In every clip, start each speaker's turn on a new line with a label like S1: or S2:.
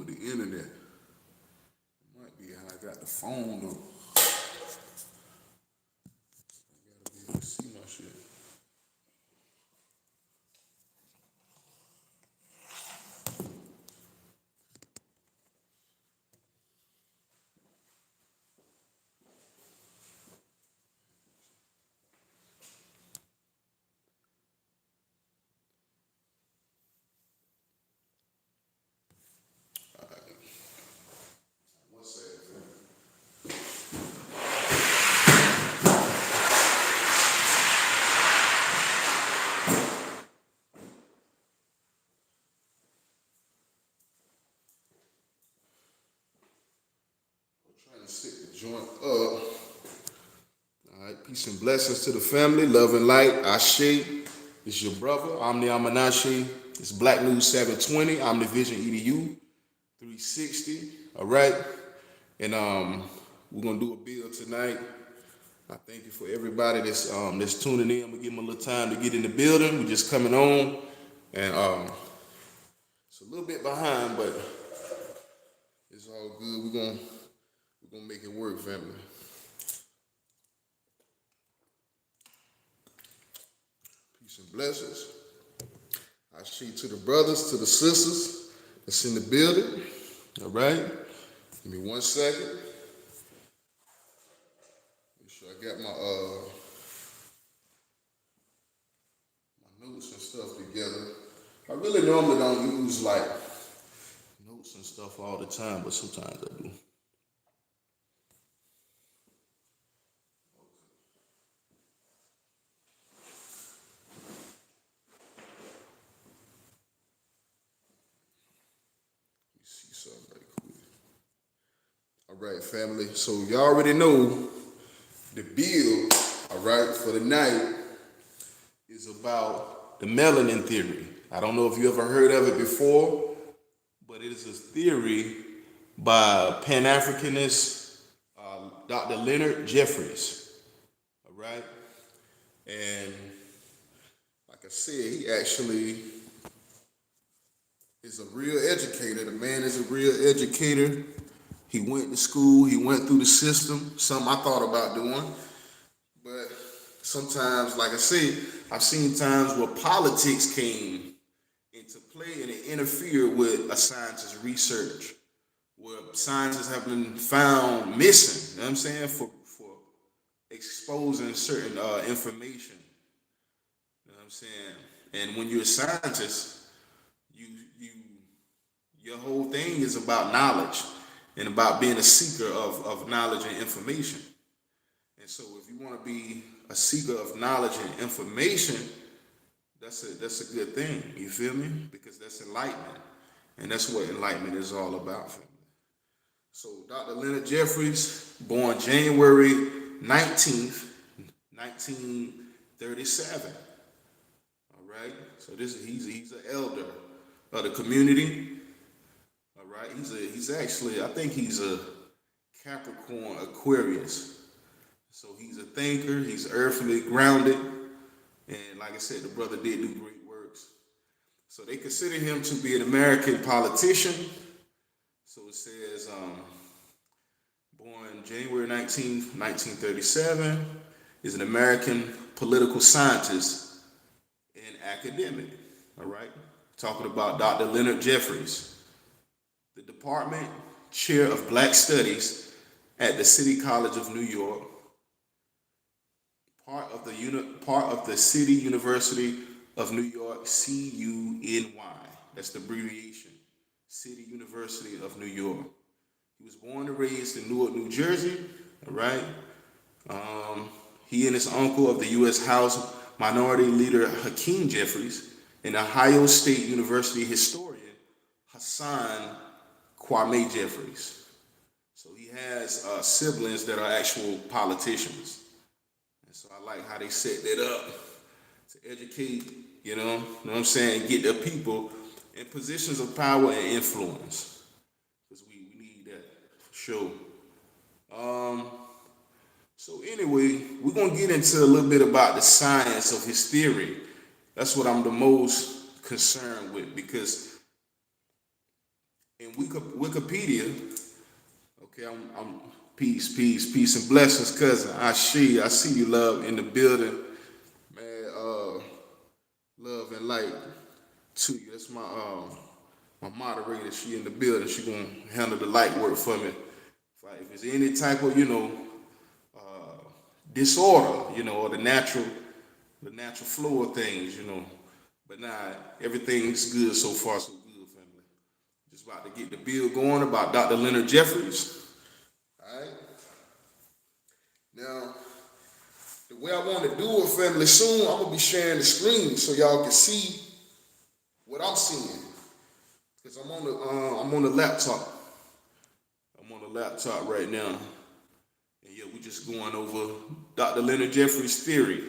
S1: with the internet. It might be how I got the phone though. I gotta be able to see my shit. What's that, man? Trying to sit the joint up. All right, peace and blessings to the family. Love and light. Ashe. It's your brother, Omniamunase. It's Black News 720. Omnivision EDU 360. All right. And we're gonna do a build tonight. I thank you for everybody that's tuning in. I'm gonna give them a little time to get in the building. We're just coming on. And it's a little bit behind, but it's all good. We're gonna make it work, family. Peace and blessings. I see to the brothers, to the sisters that's in the building. All right. Give me 1 second. Make sure I got my notes and stuff together. I really normally don't use like notes and stuff all the time, but sometimes I do. All right, family. So y'all already know the bill, all right, for the night is about the melanin theory. I don't know if you ever heard of it before, but it is a theory by Pan-Africanist Dr. Leonard Jeffries, all right? And like I said, he actually is a real educator. The man is a real educator. He went to school, he went through the system, something I thought about doing. But sometimes, like I said, I've seen times where politics came into play and it interfered with a scientist's research, where scientists have been found missing, you know what I'm saying, for exposing certain information, you know what I'm saying? And when you're a scientist, your whole thing is about knowledge and about being a seeker of knowledge and information. And so if you want to be a seeker of knowledge and information, that's a good thing, you feel me? Because that's enlightenment. And that's what enlightenment is all about, family. So Dr. Leonard Jeffries, born January 19th, 1937. All right? So he's an elder of the community. Right, he's actually, I think he's a Capricorn Aquarius. So he's a thinker, he's earthly grounded, and like I said, the brother did do great works. So they consider him to be an American politician. So it says, born January 19th, 1937, is an American political scientist and academic. All right, talking about Dr. Leonard Jeffries, the department chair of Black Studies at the City College of New York, part of the City University of New York, CUNY. That's the abbreviation, City University of New York. He was born and raised in Newark, New Jersey. All right. He and his uncle of the U.S. House Minority Leader Hakeem Jeffries and Ohio State University historian Hassan Kwame Jeffries. So he has siblings that are actual politicians. And so I like how they set that up to educate, you know what I'm saying, get the people in positions of power and influence. Because we need that for sure. So anyway, we're going to get into a little bit about the science of his theory. That's what I'm the most concerned with, because in Wikipedia, okay, I'm peace and blessings, cousin. I see you, love, in the building, man. Love and light to you. That's my moderator. She in the building. She gonna handle the light work for me. If there's any type of disorder, or the natural flow of things, But nah, everything's good so far, so good, family. Just about to get the bill going about Dr. Leonard Jeffries. All right. Now, the way I want to do it, family, soon I'm gonna be sharing the screen so y'all can see what I'm seeing. Cause I'm on the laptop. I'm on the laptop right now, and yeah, we just going over Dr. Leonard Jeffries' theory.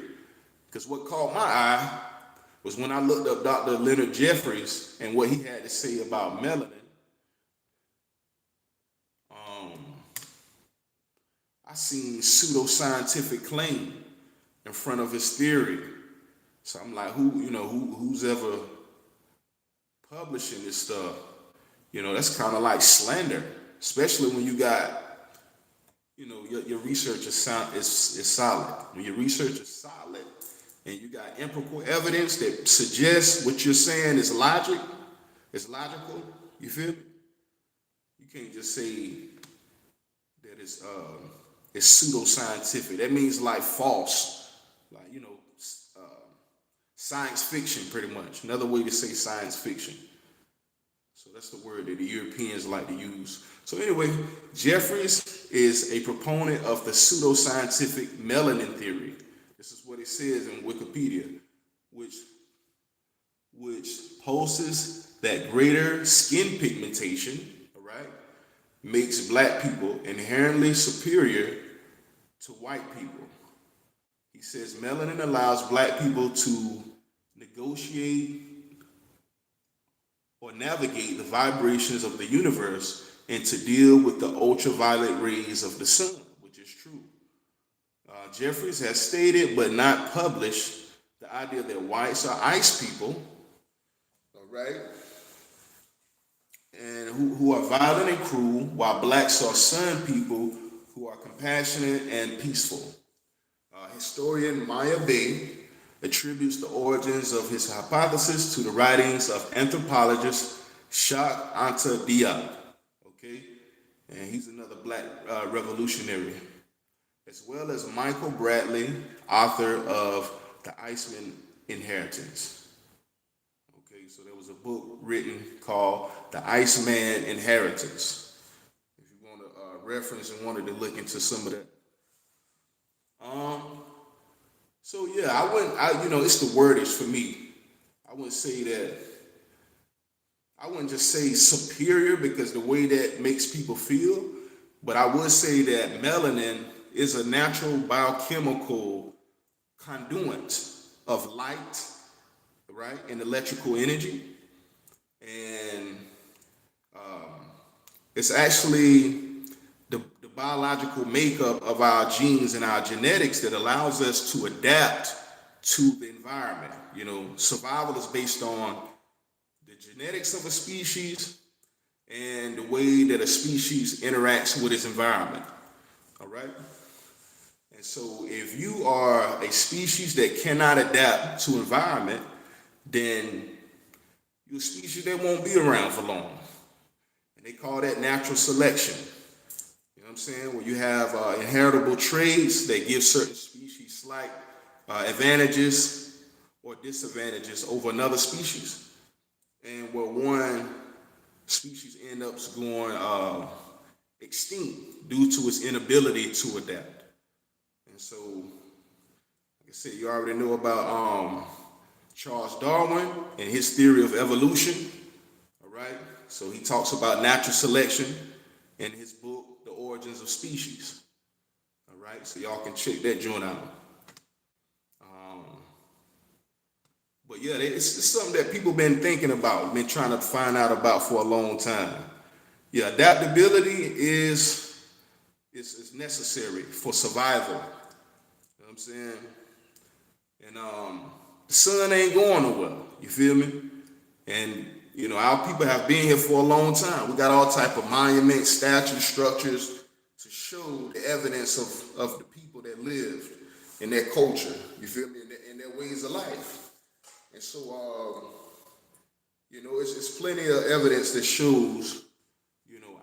S1: Cause what caught my eye was when I looked up Dr. Leonard Jeffries and what he had to say about melanin. I seen pseudoscientific claim in front of his theory. So I'm like, who's ever publishing this stuff? That's kind of like slander, especially when you got, your research is solid. When your research is solid and you got empirical evidence that suggests what you're saying is logical, you feel me? You can't just say that it's pseudoscientific. That means like false, like, science fiction, pretty much. Another way to say science fiction. So that's the word that the Europeans like to use. So anyway, Jeffries is a proponent of the pseudoscientific melanin theory. This is what it says in Wikipedia, which poses that greater skin pigmentation, all right, makes black people inherently superior to white people. He says melanin allows black people to negotiate or navigate the vibrations of the universe and to deal with the ultraviolet rays of the sun, which is true. Jeffries has stated but not published the idea that whites are ice people, all right, and who are violent and cruel, while blacks are sun people who are compassionate and peaceful. Historian Maya Bay attributes the origins of his hypothesis to the writings of anthropologist Jacques Anta Diop, okay, and he's another black revolutionary, as well as Michael Bradley, author of The Iceman Inheritance. Okay, so there was a book written called The Iceman Inheritance. If you want to reference and wanted to look into some of that. So yeah, it's the wordage for me. I wouldn't just say superior because the way that makes people feel, but I would say that melanin is a natural biochemical conduit of light, right, and electrical energy. And it's actually the biological makeup of our genes and our genetics that allows us to adapt to the environment. Survival is based on the genetics of a species and the way that a species interacts with its environment. All right? And so if you are a species that cannot adapt to environment, then you're a species that won't be around for long. And they call that natural selection. You know what I'm saying? Where you have inheritable traits that give certain species slight advantages or disadvantages over another species. And where one species ends up going extinct due to its inability to adapt. And so, like I said, you already know about Charles Darwin and his theory of evolution, all right? So he talks about natural selection in his book, The Origins of Species, all right? So y'all can check that joint out. But yeah, it's something that people been thinking about, been trying to find out about for a long time. Yeah, adaptability is necessary for survival. You know what I'm saying? And the sun ain't going nowhere, you feel me? And you know, our people have been here for a long time. We got all type of monuments, statues, structures to show the evidence of the people that lived in their culture, you feel me, in their ways of life. And so, you know, it's plenty of evidence that shows, you know,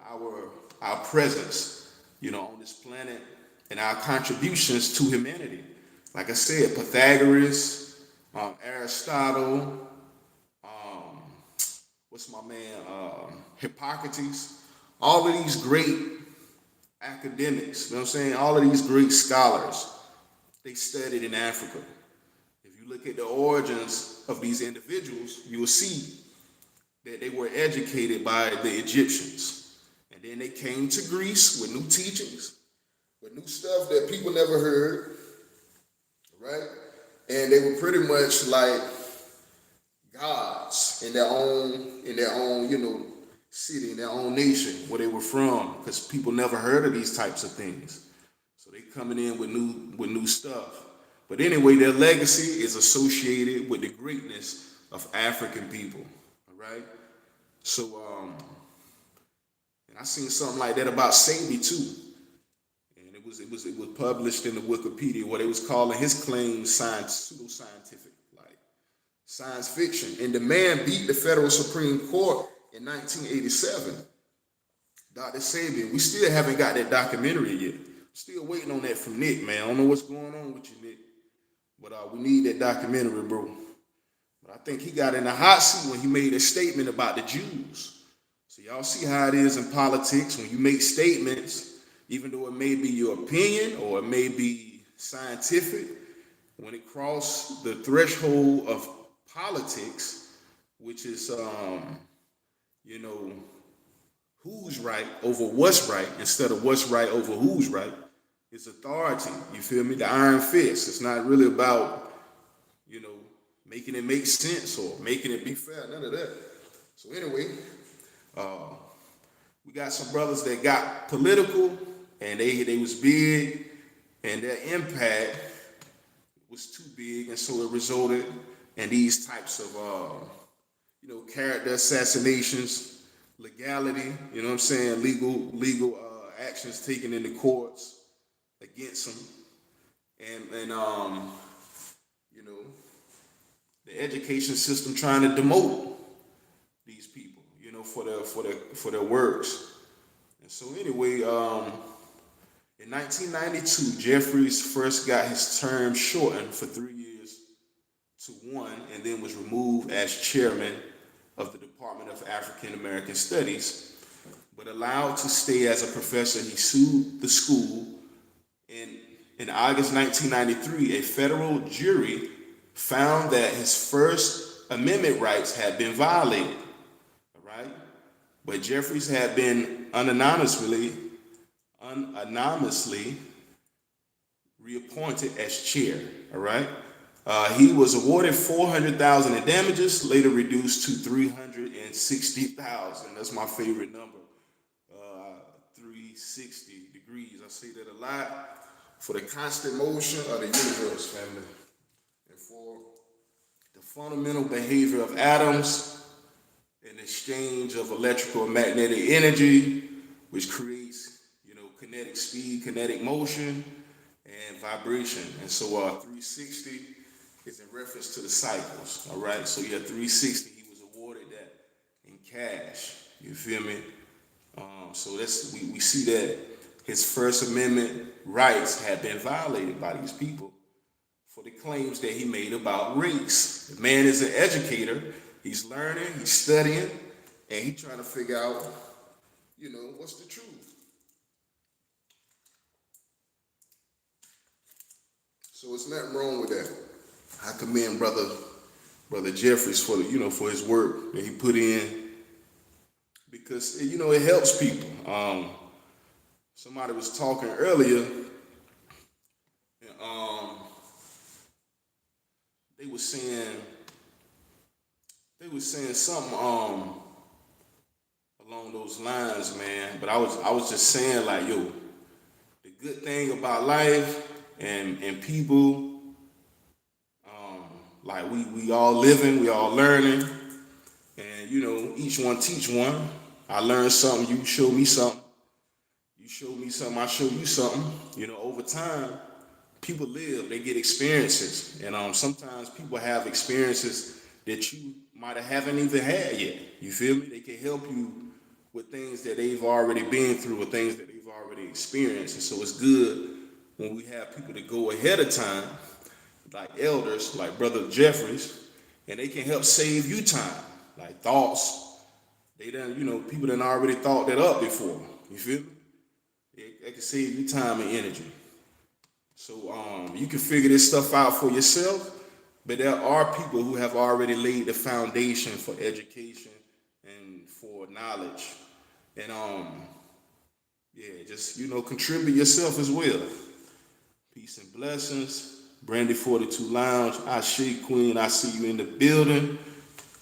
S1: our presence, you know, on this planet and our contributions to humanity. Like I said, Pythagoras, Aristotle, what's my man, Hippocrates, all of these great academics, you know what I'm saying? All of these great scholars, they studied in Africa. If you look at the origins of these individuals, you will see that they were educated by the Egyptians. And then they came to Greece with new teachings, with new stuff that people never heard, right? And they were pretty much like gods in their own, you know, city, in their own nation, where they were from, because people never heard of these types of things. So they coming in with new stuff. But anyway, their legacy is associated with the greatness of African people. All right. So and I seen something like that about Sabi too. And it was published in the Wikipedia, what they was calling his claims pseudoscientific, like science fiction. And the man beat the federal Supreme Court in 1987. Dr. Sabian, we still haven't got that documentary yet. Still waiting on that from Nick, man. I don't know what's going on with you, Nick. But we need that documentary, bro. But I think he got in the hot seat when he made a statement about the Jews. So y'all see how it is in politics. When you make statements, even though it may be your opinion or it may be scientific, when it crosses the threshold of politics, which is, you know, who's right over what's right instead of what's right over who's right, it's authority. You feel me? The iron fist. It's not really about, you know, making it make sense or making it be fair. None of that. So anyway, we got some brothers that got political and they was big, and their impact was too big, and so it resulted in these types of, you know, character assassinations, legality, you know what I'm saying, legal actions taken in the courts against them, and you know, the education system trying to demote these people, you know, for their works. And so anyway, in 1992, Jeffries first got his term shortened for 3 years to 1, and then was removed as chairman of the Department of African American Studies, but allowed to stay as a professor. He sued the school. In August 1993, a federal jury found that his First Amendment rights had been violated, all right? But Jeffries had been unanimously reappointed as chair, all right? He was awarded $400,000 in damages, later reduced to $360,000. That's my favorite number, 360 degrees. I say that a lot. For the constant motion of the universe, family, and for the fundamental behavior of atoms in exchange of electrical and magnetic energy, which creates, you know, kinetic speed, kinetic motion, and vibration. And so 360 is in reference to the cycles, all right? So yeah, 360, he was awarded that in cash, you feel me? So that's, we see that his First Amendment rights had been violated by these people for the claims that he made about race. The man is an educator. He's learning, he's studying, and he's trying to figure out, you know, what's the truth. So it's nothing wrong with that. I commend brother Jeffries for the, you know, for his work that he put in, because, you know, it helps people. Somebody was talking earlier, and they were saying something along those lines, man. But I was just saying, like, yo, the good thing about life and people, like we all living, we all learning, and each one teach one. I learned something, you show me something. You show me something, I show you something. Over time, people live, they get experiences. And sometimes people have experiences that you might have haven't even had yet. You feel me? They can help you with things that they've already been through or things that they've already experienced. And so it's good when we have people that go ahead of time, like elders, like Brother Jeffries, and they can help save you time, like thoughts. They done, people done already thought that up before. You feel me? They can save you time and energy. So you can figure this stuff out for yourself, but there are people who have already laid the foundation for education and for knowledge. And just contribute yourself as well. Peace and blessings. Brandy 42 Lounge, Ashe Queen, I see you in the building.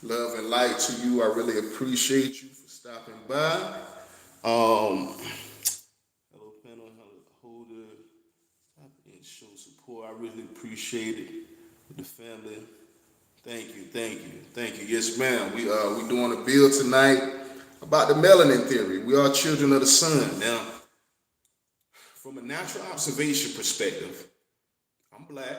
S1: Love and light to you. I really appreciate you for stopping by. Hello, panel, hello, holder. And show support. I really appreciate it. The family. Thank you. Yes, ma'am. We doing a bill tonight about the melanin theory. We are children of the sun. Now, from a natural observation perspective, I'm black,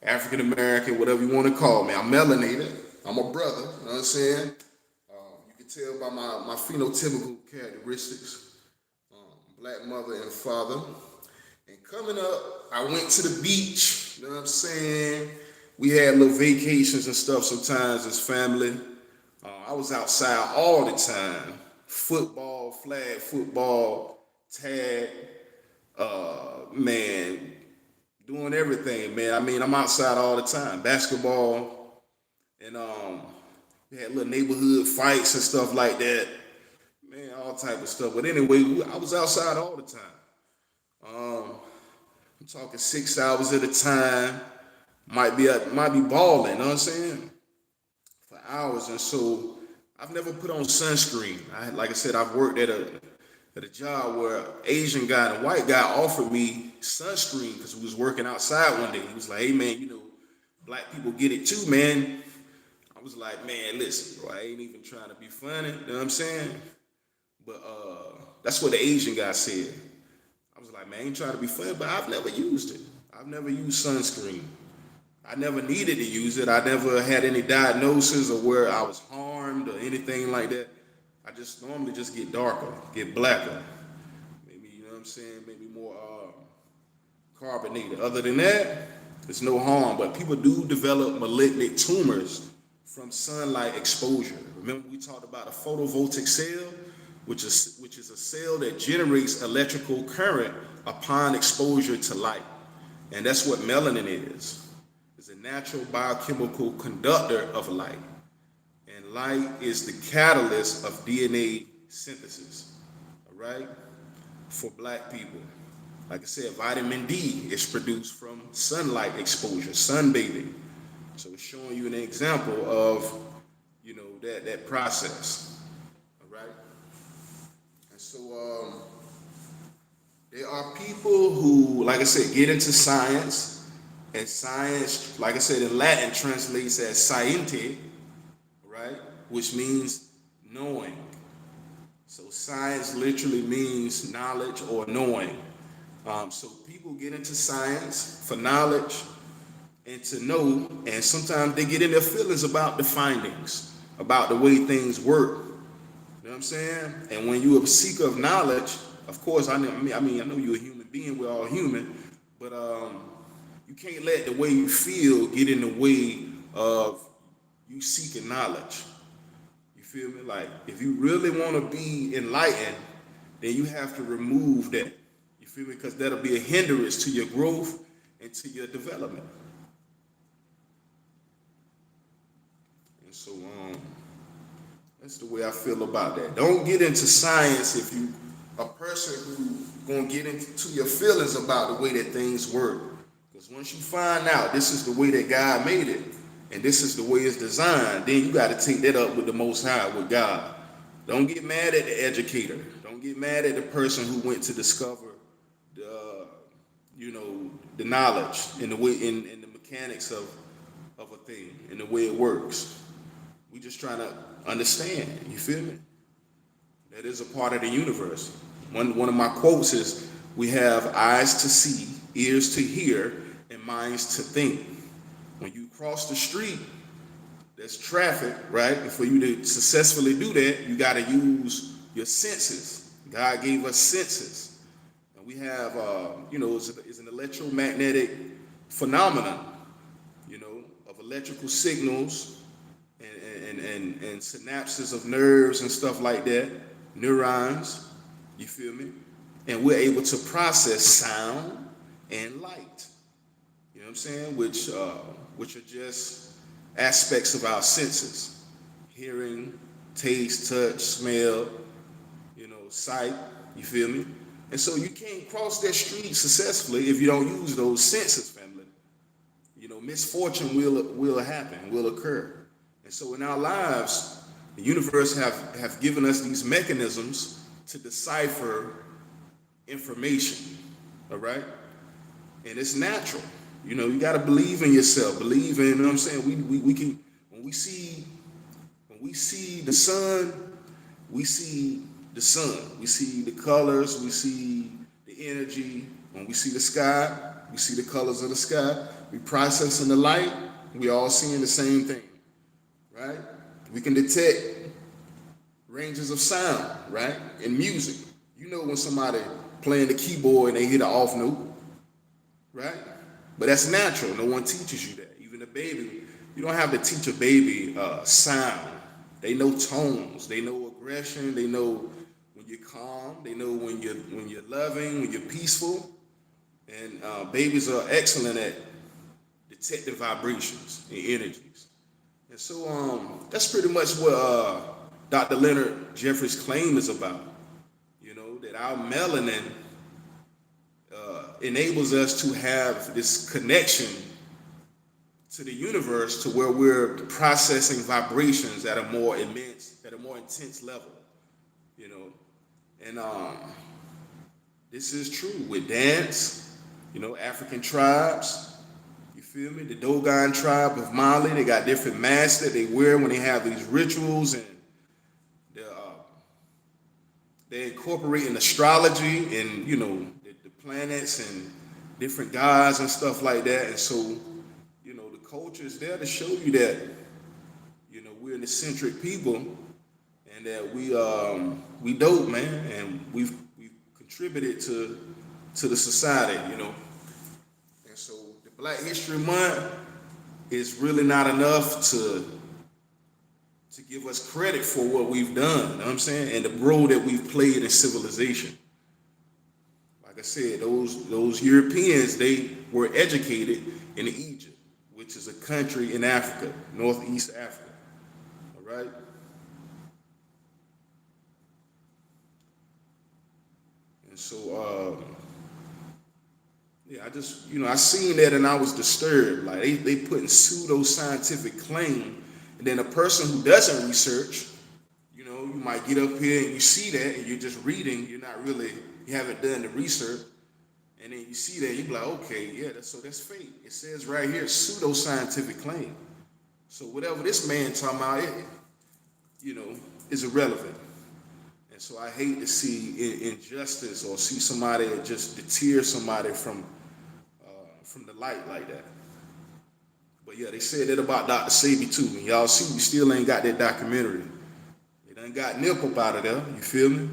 S1: African American, whatever you want to call me. I'm melanated. I'm a brother. You know what I'm saying? You can tell by my phenotypical characteristics. Black mother and father. And coming up, I went to the beach. You know what I'm saying? We had little vacations and stuff sometimes as family. I was outside all the time. Football, flag football, tag, man, doing everything, man. I mean, I'm outside all the time. Basketball, and we had little neighborhood fights and stuff like that. Man, all type of stuff. But anyway, I was outside all the time. I'm talking 6 hours at a time. Might be balling, you know what I'm saying? For hours. And so I've never put on sunscreen. Like I said, I've worked at a job where an Asian guy and a white guy offered me sunscreen because we was working outside one day. He was like, hey man, black people get it too, man. I was like, man, listen, bro, I ain't even trying to be funny, you know what I'm saying? But that's what the Asian guy said. I was like, man, I ain't trying to be funny, but I've never used it. I've never used sunscreen. I never needed to use it. I never had any diagnosis or where I was harmed or anything like that. I just normally just get darker, get blacker. Maybe, you know what I'm saying, maybe more carbonated. Other than that, there's no harm. But people do develop malignant tumors from sunlight exposure. Remember we talked about a photovoltaic cell, which is a cell that generates electrical current upon exposure to light. And that's what melanin is. It's a natural biochemical conductor of light. And light is the catalyst of DNA synthesis, all right, for black people. Like I said, vitamin D is produced from sunlight exposure, sunbathing. So it's showing you an example of, that process, all right? And so there are people who, like I said, get into science, and science, like I said, in Latin translates as sciente, right? Which means knowing. So science literally means knowledge or knowing. So people get into science for knowledge and to know, and sometimes they get in their feelings about the findings, about the way things work. You know what I'm saying? And when you're a seeker of knowledge, of course, I know you're a human being, we're all human, but you can't let the way you feel get in the way of you seeking knowledge. You feel me? Like, if you really want to be enlightened, then you have to remove that. You feel me? Because that'll be a hindrance to your growth and to your development. And so, that's the way I feel about that. Don't get into science if you a person who gonna get into your feelings about the way that things work. Because once you find out this is the way that God made it, and this is the way it's designed, then you got to take that up with the Most High, with God. Don't get mad at the educator. Don't get mad at the person who went to discover the knowledge and the way in the mechanics of a thing and the way it works. We just trying to understand. You feel me? That is a part of the universe. One of my quotes is, "We have eyes to see, ears to hear, and minds to think." When you cross the street, there's traffic, right? And for you to successfully do that, you got to use your senses. God gave us senses. And we have, it's an electromagnetic phenomenon, of electrical signals and synapses of nerves and stuff like that, neurons, you feel me? And we're able to process sound and light, you know what I'm saying? Which are just aspects of our senses: hearing, taste, touch, smell, sight, you feel me? And so you can't cross that street successfully if you don't use those senses, family. Misfortune will happen, will occur. And so in our lives, the universe have given us these mechanisms to decipher information, all right? And it's natural. You got to believe in yourself. Believe in, what I'm saying? We can, when we see the sun, we see the sun. We see the colors, we see the energy. When we see the sky, we see the colors of the sky. We processing the light, we all seeing the same thing, right? We can detect ranges of sound, right? In music. When somebody playing the keyboard and they hit an off note, right? But that's natural. No one teaches you that. Even a baby, you don't have to teach a baby sound. They know tones. They know aggression. They know when you're calm. They know when you're loving, when you're peaceful. And babies are excellent at detecting vibrations and energies. And so that's pretty much what Dr. Leonard Jeffries' claim is about. That our melanin enables us to have this connection to the universe, to where we're processing vibrations at a more intense level, And this is true with dance, African tribes. You feel me? The Dogon tribe of Mali, they got different masks that they wear when they have these rituals, and they're incorporating astrology and the planets and different gods and stuff like that. And so the culture is there to show you that we're an eccentric people, and that we dope, man, and we've contributed to the society, And so the Black History Month is really not enough to give us credit for what we've done, you know what I'm saying? And the role that we've played in civilization. Like I said, those Europeans, they were educated in Egypt, which is a country in Africa, Northeast Africa, all right? And so, I seen that and I was disturbed. Like they putting pseudo-scientific claim, and then a person who doesn't research, you might get up here and you see that and you're just reading, you haven't done the research, and then you see that, you be like, okay, yeah, that's fake. It says right here, pseudo-scientific claim. So whatever this man talking about, is irrelevant. And so I hate to see injustice or see somebody just deter somebody from the light like that. But yeah, they said that about Dr. Sebi too. And y'all see, we still ain't got that documentary. They done got Nip up out of there, you feel me?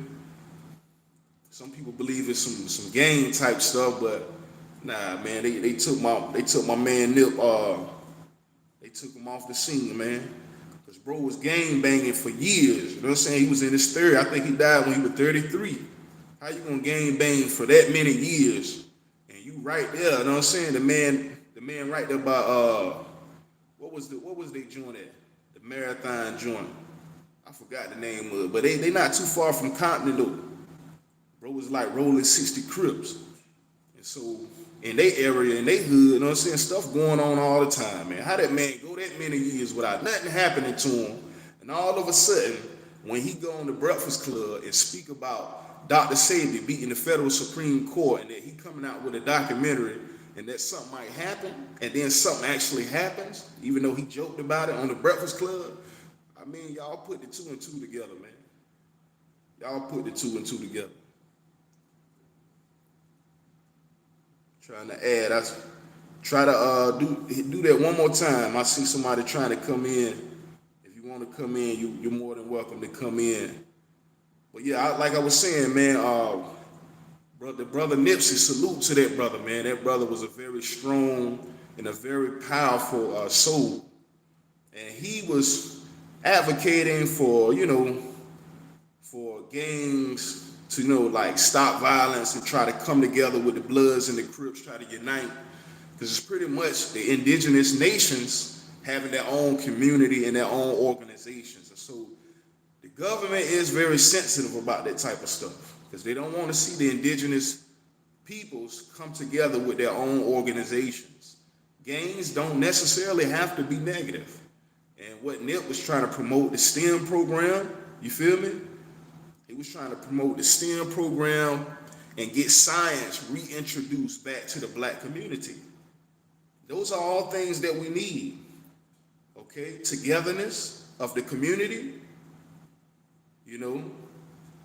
S1: Some people believe it's some gang type stuff, but nah, man, they took my man Nip, they took him off the scene, man. Because bro was gang banging for years, you know what I'm saying? He was in his 30s. I think he died when he was 33. How you gonna gang bang for that many years? And you right there, you know what I'm saying? The man right there by what was they joint at? The Marathon joint. I forgot the name of it, but they not too far from Compton though. Bro was like rolling 60 Crips. And so in their area, in their hood, you know what I'm saying, stuff going on all the time, man. How that man go that many years without nothing happening to him, and all of a sudden, when he go on the Breakfast Club and speak about Dr. Sebi beating the federal Supreme Court, and that he coming out with a documentary, and that something might happen, and then something actually happens, even though he joked about it on the Breakfast Club, mean, y'all put the 2 and 2 together, man. Y'all put the 2 and 2 together. Trying to add. I try to do that one more time. I see somebody trying to come in. If you want to come in, you're more than welcome to come in. But yeah, like I was saying, man, brother Nipsey, salute to that brother, man. That brother was a very strong and a very powerful soul. And he was advocating for, for gangs to, like stop violence and try to come together with the Bloods and the Crips, try to unite. Because it's pretty much the indigenous nations having their own community and their own organizations. And so the government is very sensitive about that type of stuff because they don't want to see the indigenous peoples come together with their own organizations. Gangs don't necessarily have to be negative. And what Nip was trying to promote, the STEM program, you feel me? He was trying to promote the STEM program and get science reintroduced back to the black community. Those are all things that we need, okay? Togetherness of the community,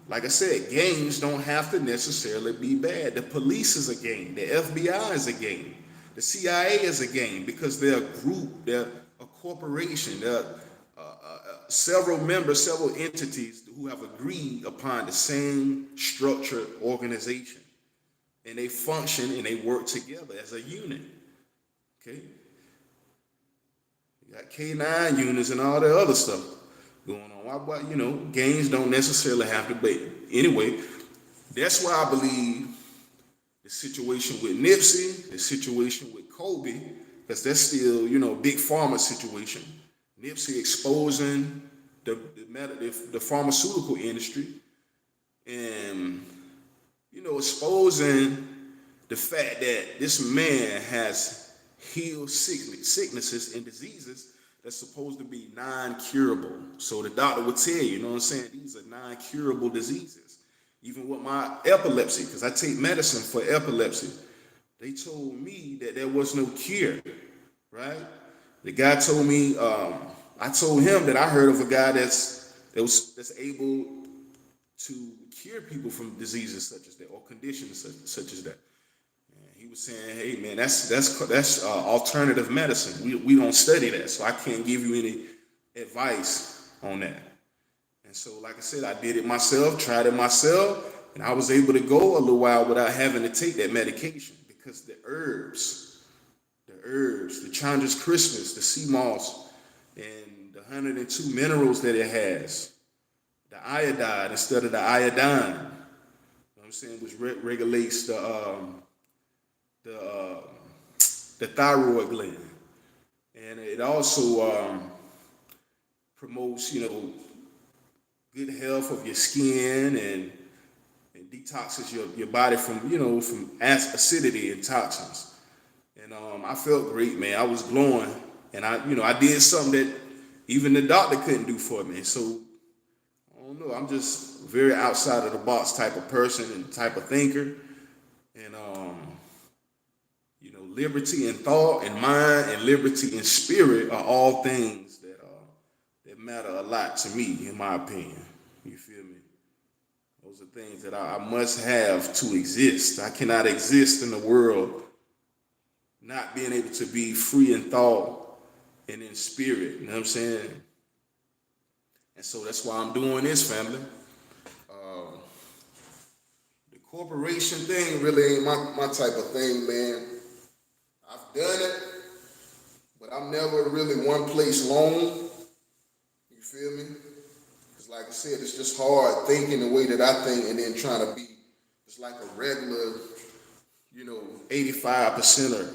S1: Like I said, gangs don't have to necessarily be bad. The police is a gang. The FBI is a gang. The CIA is a gang because they're a group, they're a corporation, they're several members, several entities who have agreed upon the same structured organization. And they function and they work together as a unit. Okay? You got K9 units and all that other stuff going on. Why, gangs don't necessarily have to be. Anyway, that's why I believe the situation with Nipsey, the situation with Kobe, because that's still, big pharma situation. Nipsey exposing the pharmaceutical industry and, exposing the fact that this man has healed sicknesses and diseases that's supposed to be non-curable. So the doctor would tell you, these are non-curable diseases. Even with my epilepsy, because I take medicine for epilepsy, they told me that there was no cure, right? The guy told me, I told him that I heard of a guy that's able to cure people from diseases such as that or conditions such as that. He was saying, "Hey man, that's alternative medicine. We don't study that, so I can't give you any advice on that." And so, like I said, I did it myself, tried it myself, and I was able to go a little while without having to take that medication because the herbs, the Chandra's Christmas, the sea moss, and the 102 minerals that it has, the iodide instead of the iodine, you know what I'm saying, which regulates the thyroid gland, and it also promotes, good health of your skin and detoxes your body from from acidity and toxins. And I felt great, man. I was glowing, and I did something that even the doctor couldn't do for me. So I don't know. I'm just very outside of the box type of person and type of thinker, and liberty in thought and mind and liberty in spirit are all things that matter a lot to me, in my opinion. You feel me? Those are things that I must have to exist. I cannot exist in the world not being able to be free in thought and in spirit. You know what I'm saying? And so that's why I'm doing this, family. The corporation thing really ain't my type of thing, man. I've done it, but I'm never really one place long. You feel me? Because like I said, it's just hard thinking the way that I think and then trying to be just like a regular, 85%er,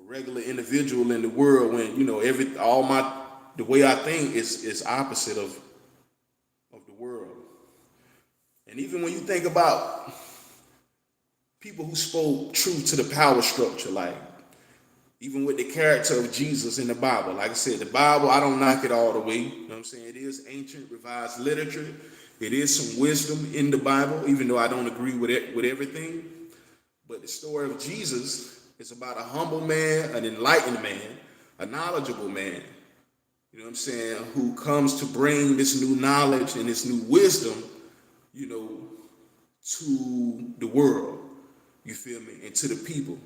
S1: a regular individual in the world when, the way I think is opposite of the world. And even when you think about people who spoke truth to the power structure, like even with the character of Jesus in the Bible. Like I said, the Bible, I don't knock it all the way. You know what I'm saying? It is ancient, revised literature. It is some wisdom in the Bible, even though I don't agree with everything. But the story of Jesus is about a humble man, an enlightened man, a knowledgeable man, you know what I'm saying, who comes to bring this new knowledge and this new wisdom, you know, to the world, you feel me, and to the people.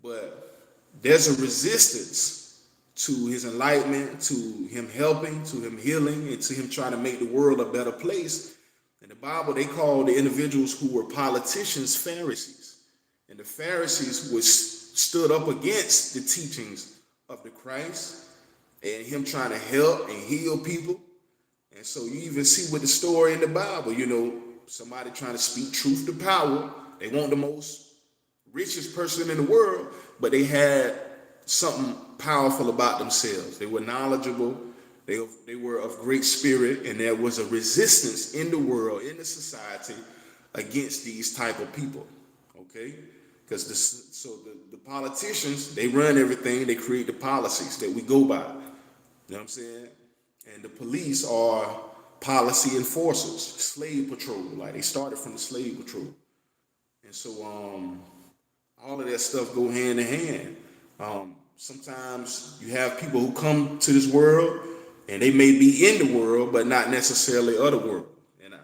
S1: But there's a resistance to his enlightenment, to him helping, to him healing, and to him trying to make the world a better place. In the Bible, they call the individuals who were politicians Pharisees. And the Pharisees stood up against the teachings of the Christ and him trying to help and heal people. And so you even see with the story in the Bible, you know, somebody trying to speak truth to power. They want the most richest person in the world, but they had something powerful about themselves. They were knowledgeable. They were of great spirit, and there was a resistance in the world, in the society, against these type of people. Okay, because the politicians, they run everything. They create the policies that we go by. You know what I'm saying? And the police are policy enforcers, slave patrol. Like they started from the slave patrol, and so all of that stuff go hand in hand. Sometimes you have people who come to this world and they may be in the world, but not necessarily of the world. And I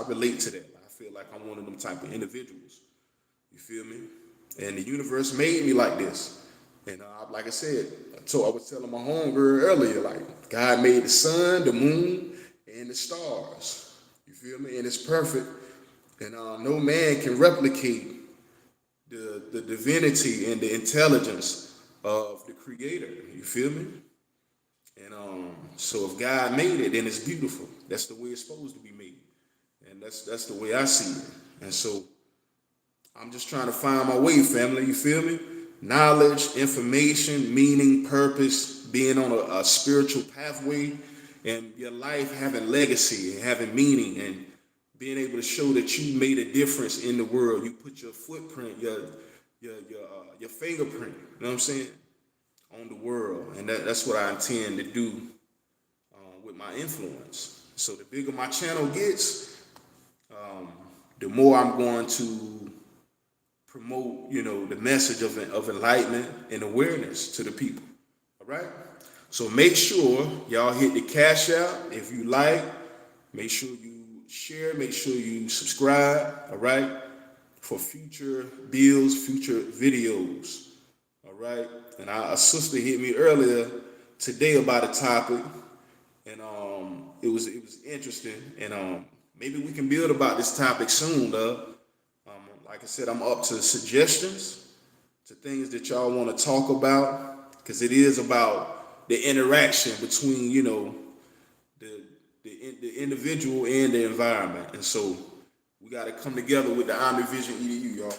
S1: relate to that. I feel like I'm one of them type of individuals. You feel me? And the universe made me like this. And like I said, I was telling my homegirl earlier, like God made the sun, the moon, and the stars. You feel me? And it's perfect. And no man can replicate the divinity and the intelligence of the Creator. You feel me? And so if God made it, then it's beautiful. That's the way it's supposed to be made. And that's the way I see it. And so I'm just trying to find my way, family. You feel me? Knowledge, information, meaning, purpose, being on a spiritual pathway, and your life having legacy and having meaning, and being able to show that you made a difference in the world. You put your footprint, your fingerprint, you know what I'm saying, on the world. And that's what I intend to do with my influence. So the bigger my channel gets, the more I'm going to promote, you know, the message of enlightenment and awareness to the people. All right? So make sure y'all hit the cash out if you like. Make sure you share. Make sure you subscribe. All right? For future builds, future videos. All right? And a sister hit me earlier today about a topic, and it was interesting, and maybe we can build about this topic soon, though. Like I said, I'm up to suggestions, to things that y'all want to talk about, because it is about the interaction between, you know, the individual and the environment. And so we got to come together with the Omnivision EDU, y'all,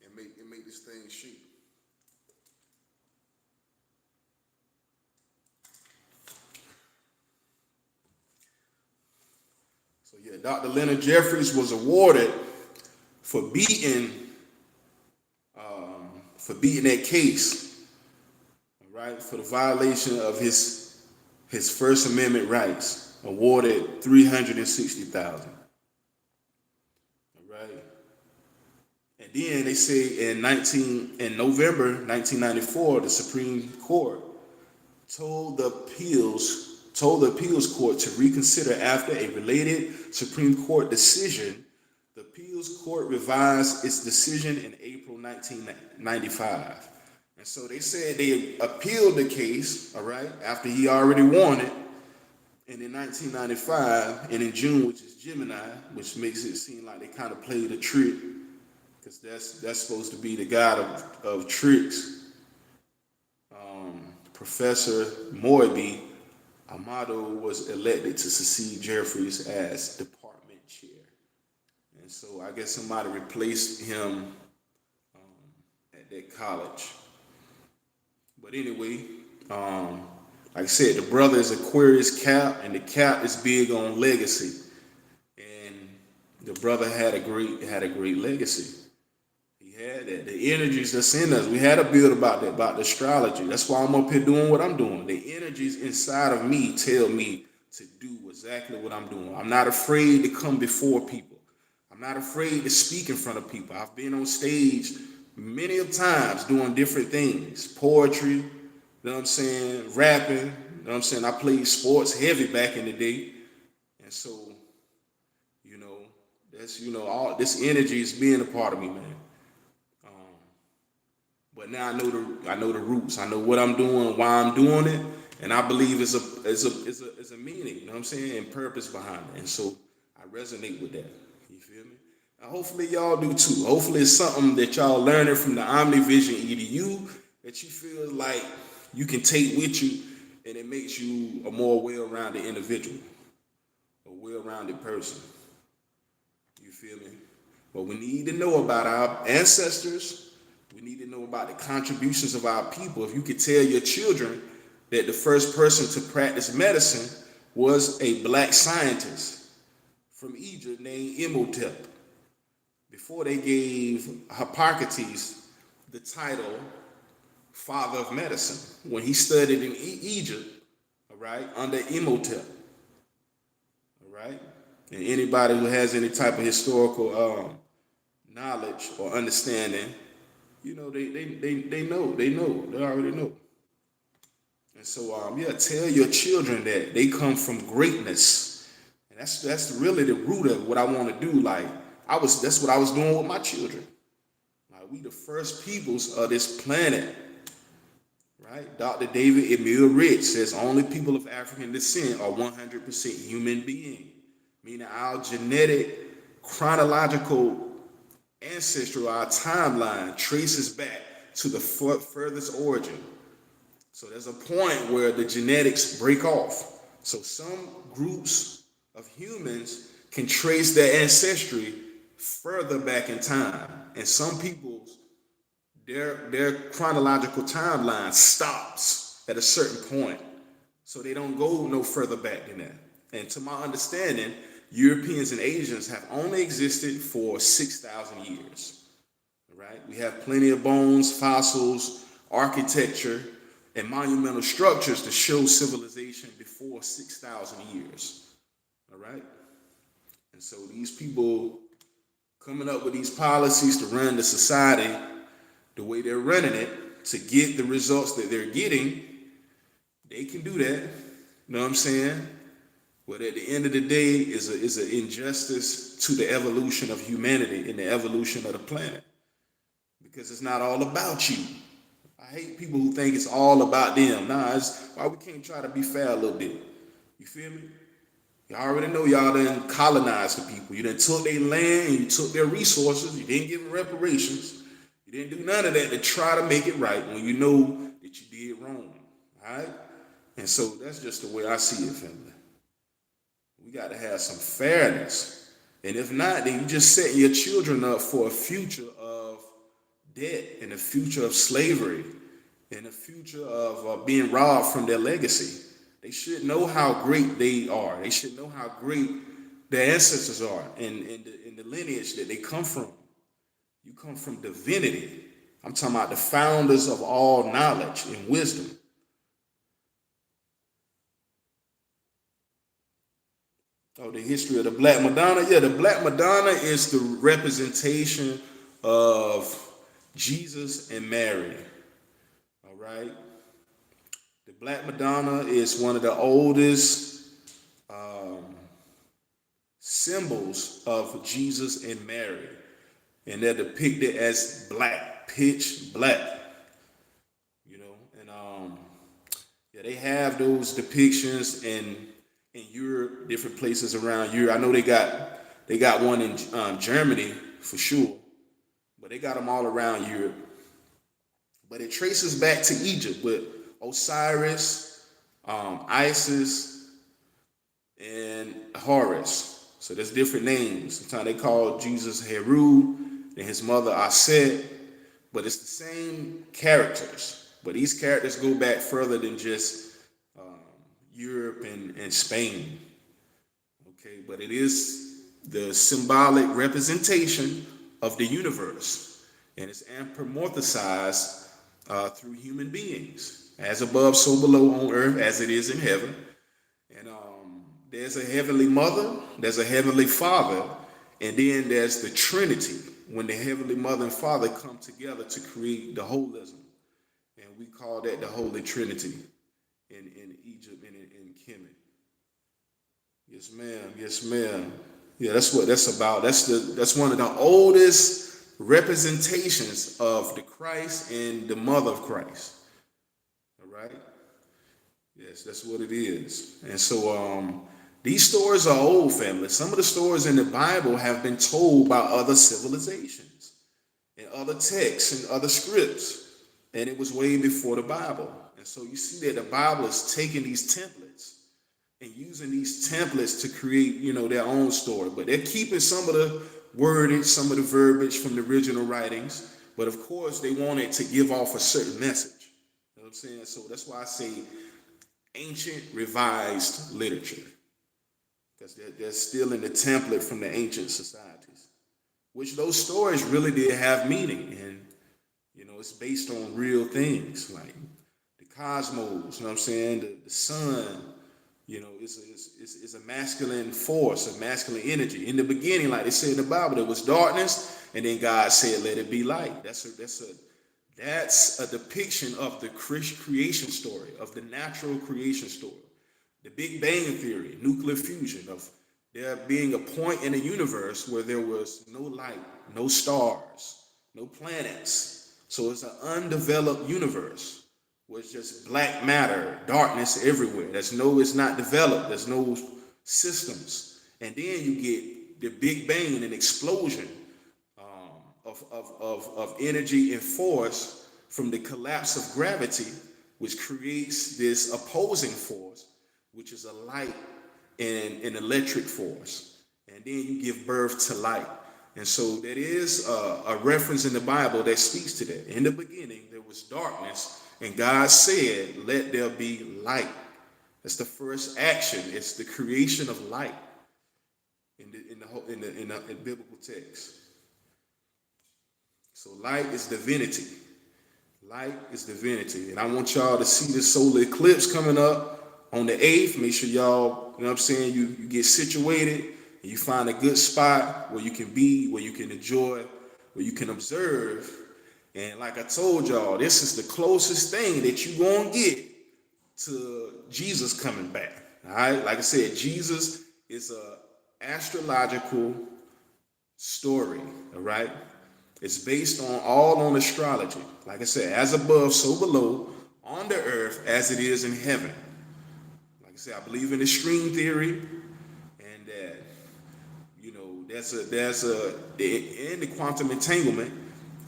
S1: and make this thing shape. So yeah, Dr. Leonard Jeffries was awarded for beating that case, right, for the violation of his First Amendment rights, awarded $360,000. All right, and then they say in November 1994, the Supreme Court told the appeals court to reconsider after a related Supreme Court decision. The appeals court revised its decision in April 1995. And so they said they appealed the case, all right, after he already won it. And in 1995, and in June, which is Gemini, which makes it seem like they kind of played a trick, because that's supposed to be the god of tricks. Professor Moibi Amado was elected to succeed Jeffries as department chair. And so I guess somebody replaced him at that college. But anyway, like I said, the brother is Aquarius Cap, and the Cap is big on legacy. And the brother had a great legacy. He had that. The energies that's in us. We had a build about that, about the astrology. That's why I'm up here doing what I'm doing. The energies inside of me tell me to do exactly what I'm doing. I'm not afraid to come before people. I'm not afraid to speak in front of people. I've been on stage many of times doing different things. Poetry, you know what I'm saying, rapping, know what I'm saying? I played sports heavy back in the day. And so, you know, that's, all this energy is being a part of me, man. But now I know the roots. I know what I'm doing, why I'm doing it, and I believe it's a meaning. You know what I'm saying? And purpose behind it. And so I resonate with that. You feel me? Now, hopefully y'all do too. Hopefully it's something that y'all learning from the OmniVision EDU that you feel like you can take with you, and it makes you a more well-rounded individual, a well-rounded person. You feel me? But we need to know about our ancestors. We need to know about the contributions of our people. If you could tell your children that the first person to practice medicine was a black scientist from Egypt named Imhotep, before they gave Hippocrates the title Father of Medicine, when he studied in Egypt, all right, under Imhotep, all right? And anybody who has any type of historical knowledge or understanding, they know, they already know. And so, tell your children that they come from greatness, and that's really the root of what I want to do. Like that's what I was doing with my children. Like, we the first peoples of this planet, right? Dr. David Emil Rich says only people of African descent are 100% human being, meaning our genetic, chronological ancestry, our timeline traces back to the furthest origin. So there's a point where the genetics break off. So some groups of humans can trace their ancestry further back in time, and some people's their chronological timeline stops at a certain point, so they don't go no further back than that. And to my understanding, Europeans and Asians have only existed for 6,000 years, right? We have plenty of bones, fossils, architecture, and monumental structures to show civilization before 6,000 years, all right? And so these people coming up with these policies to run the society the way they're running it to get the results that they're getting, they can do that, you know what I'm saying? But at the end of the day, is an injustice to the evolution of humanity and the evolution of the planet. Because it's not all about you. I hate people who think it's all about them. Nah, it's why we can't try to be fair a little bit. You feel me? Y'all already know y'all done colonized the people. You done took their land and you took their resources. You didn't give them reparations. You didn't do none of that to try to make it right when you know that you did wrong. All right? And so that's just the way I see it, family. We got to have some fairness. And if not, then you just set your children up for a future of debt and a future of slavery and a future of being robbed from their legacy. They should know how great they are. They should know how great their ancestors are and the lineage that they come from. You come from divinity. I'm talking about the founders of all knowledge and wisdom. Oh, the history of the Black Madonna? Yeah, the Black Madonna is the representation of Jesus and Mary. All right? The Black Madonna is one of the oldest symbols of Jesus and Mary. And they're depicted as black, pitch black. And they have those depictions in Europe, different places around Europe. I know they got one in Germany for sure, but they got them all around Europe. But it traces back to Egypt with Osiris, Isis, and Horus. So there's different names. Sometimes they call Jesus Heru and his mother Aset, but it's the same characters. But these characters go back further than just Europe and Spain. Okay, but it is the symbolic representation of the universe, and it's anthropomorphized through human beings, as above, so below on earth, as it is in heaven. And there's a heavenly mother, there's a heavenly father, and then there's the Trinity, when the heavenly mother and father come together to create the holism. And we call that the Holy Trinity. in Egypt and in Kemet. Yes, ma'am. Yes, ma'am. Yeah, that's what that's about. That's one of the oldest representations of the Christ and the mother of Christ. All right. Yes, that's what it is. And so these stories are old, family. Some of the stories in the Bible have been told by other civilizations and other texts and other scripts. And it was way before the Bible. And so you see that the Bible is taking these templates and using these templates to create, their own story. But they're keeping some of the wordage, some of the verbiage from the original writings. But of course, they want it to give off a certain message. You know what I'm saying? So that's why I say ancient revised literature, because they're still in the template from the ancient societies, which those stories really did have meaning. And, it's based on real things like the cosmos, you know what I'm saying? The sun, is a masculine force, a masculine energy. In the beginning, like they say in the Bible, there was darkness, and then God said, let it be light. That's a depiction of the creation story, of the natural creation story. The Big Bang Theory, nuclear fusion, of there being a point in the universe where there was no light, no stars, no planets. So it's an undeveloped universe where it's just black matter, darkness everywhere. It's not developed. There's no systems. And then you get the Big Bang, an explosion of energy and force from the collapse of gravity, which creates this opposing force, which is a light and an electric force. And then you give birth to light. And so there is a reference in the Bible that speaks to that. In the beginning, there was darkness, and God said, let there be light. That's the first action. It's the creation of light in the biblical text. So light is divinity. Light is divinity. And I want y'all to see the solar eclipse coming up on the 8th. Make sure y'all, you get situated and you find a good spot where you can be, where you can enjoy, where you can observe. And like I told y'all, this is the closest thing that you're going to get to Jesus coming back. All right? Like I said, Jesus is a astrological story. All right? It's based on astrology. Like I said, as above, so below, on the earth as it is in heaven. Like I said, I believe in the string theory, and that, in the quantum entanglement,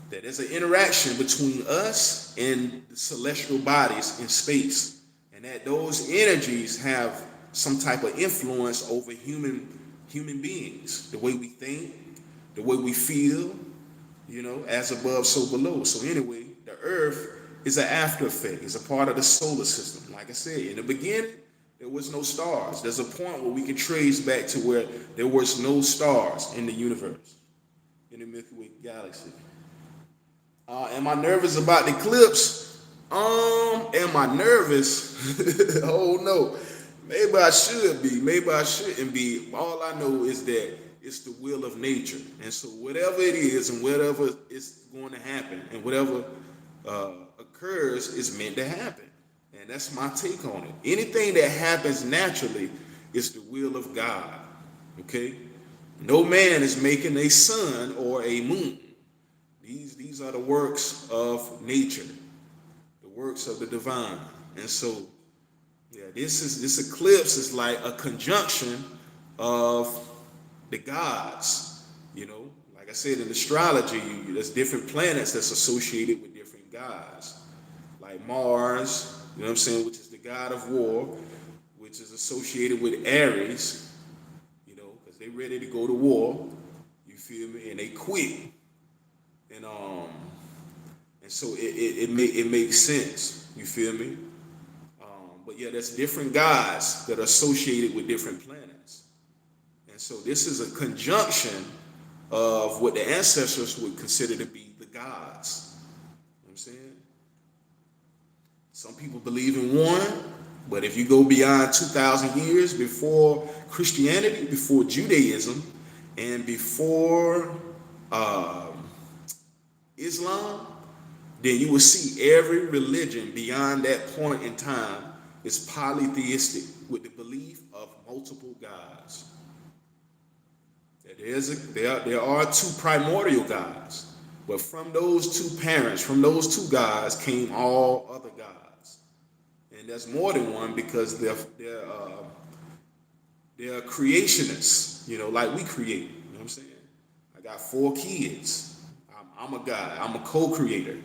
S1: that there's an interaction between us and the celestial bodies in space, and that those energies have some type of influence over human beings, the way we think, the way we feel, as above, so below. So anyway, the earth is an after effect. It's a part of the solar system. Like I said, in the beginning, there was no stars. There's a point where we can trace back to where there was no stars in the universe, in the Milky Way galaxy. Am I nervous about the eclipse? Am I nervous? Oh no. Maybe I should be. Maybe I shouldn't be. All I know is that it's the will of nature. And so whatever it is and whatever is going to happen and whatever occurs is meant to happen. And that's my take on it. Anything that happens naturally is the will of God. Okay? No man is making a sun or a moon. These are the works of nature, the works of the divine. And so, this eclipse is like a conjunction of the gods. Like I said, in astrology, there's different planets that's associated with different gods, like Mars, which is the god of war, which is associated with Aries, because they ready to go to war, you feel me, and they quit, and so it makes sense, you feel me, but yeah, there's different gods that are associated with different planets, and so this is a conjunction of what the ancestors would consider to be the gods. You know what I'm saying? Some people believe in one, but if you go beyond 2,000 years before Christianity, before Judaism, and before Islam, then you will see every religion beyond that point in time is polytheistic, with the belief of multiple gods. There are two primordial gods, but from those two parents, from those two gods, came all other gods. And there's more than one because they're creationists, like we create. You know what I'm saying? I got 4 kids. I'm a God. I'm a co-creator.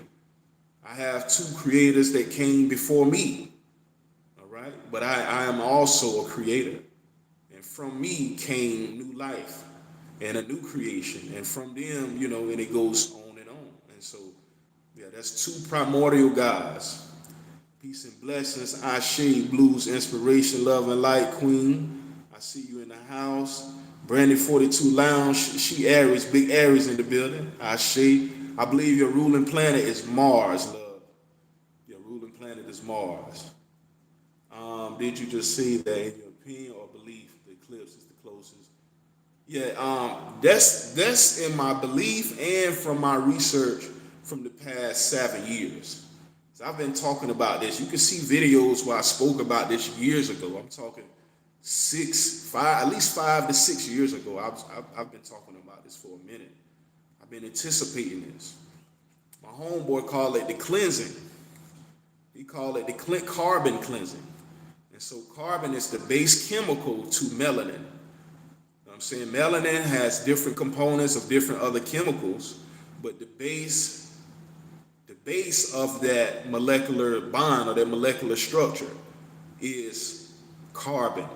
S1: I have 2 creators that came before me. All right? But I am also a creator. And from me came new life and a new creation. And from them, and it goes on and on. And so, yeah, that's 2 primordial gods. Peace and blessings. Ashe, blues, inspiration, love, and light, queen. I see you in the house. Brandy 42 Lounge. She Aries, big Aries in the building. Ashe. I believe your ruling planet is Mars, love. Your ruling planet is Mars. Did you just say that in your opinion or belief, the eclipse is the closest? Yeah, that's in my belief and from my research from the past 7 years. So I've been talking about this. You can see videos where I spoke about this years ago. I'm talking at least 5 to 6 years ago. I've been talking about this for a minute. I've been anticipating this. My homeboy called it the cleansing. He called it the carbon cleansing. And so carbon is the base chemical to melanin. You know what I'm saying? Melanin has different components of different other chemicals, but the base of that molecular bond or that molecular structure is carbon.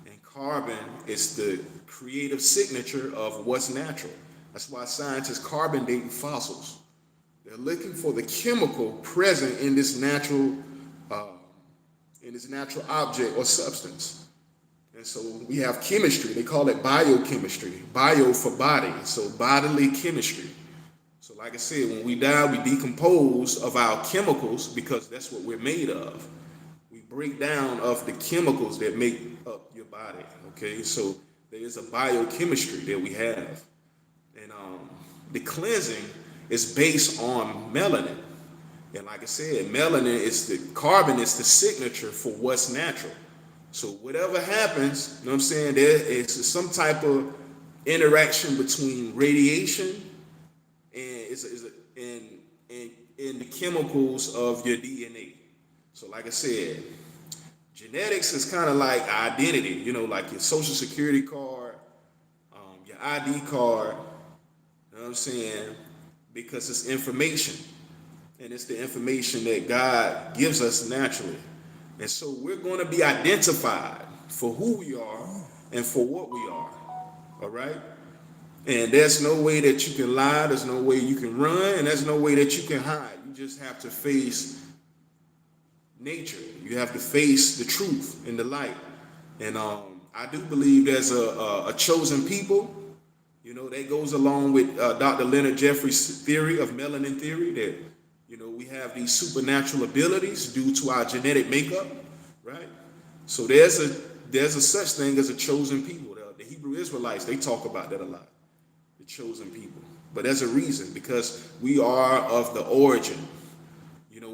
S1: And carbon is the creative signature of what's natural. That's why scientists carbon date fossils. They're looking for the chemical present in this natural object or substance. And so we have chemistry. They call it biochemistry. Bio for body. So bodily chemistry. So like I said, when we die, we decompose of our chemicals because that's what we're made of. We break down of the chemicals that make up your body. Okay, so there is a biochemistry that we have. And the cleansing is based on melanin. And like I said, carbon is the signature for what's natural. So whatever happens, you know what I'm saying, there is some type of interaction between radiation and the chemicals of your DNA. So like I said, genetics is kind of like identity, like your social security card, your ID card, you know what I'm saying, because it's information. And it's the information that God gives us naturally. And so we're going to be identified for who we are and for what we are. All right? And there's no way that you can lie. There's no way you can run. And there's no way that you can hide. You just have to face nature. You have to face the truth and the light. And I do believe there's a chosen people. That goes along with Dr. Leonard Jeffries' theory of melanin theory that we have these supernatural abilities due to our genetic makeup, right? So there's a such thing as a chosen people. The Hebrew Israelites, they talk about that a lot, the chosen people. But there's a reason, because we are of the origin.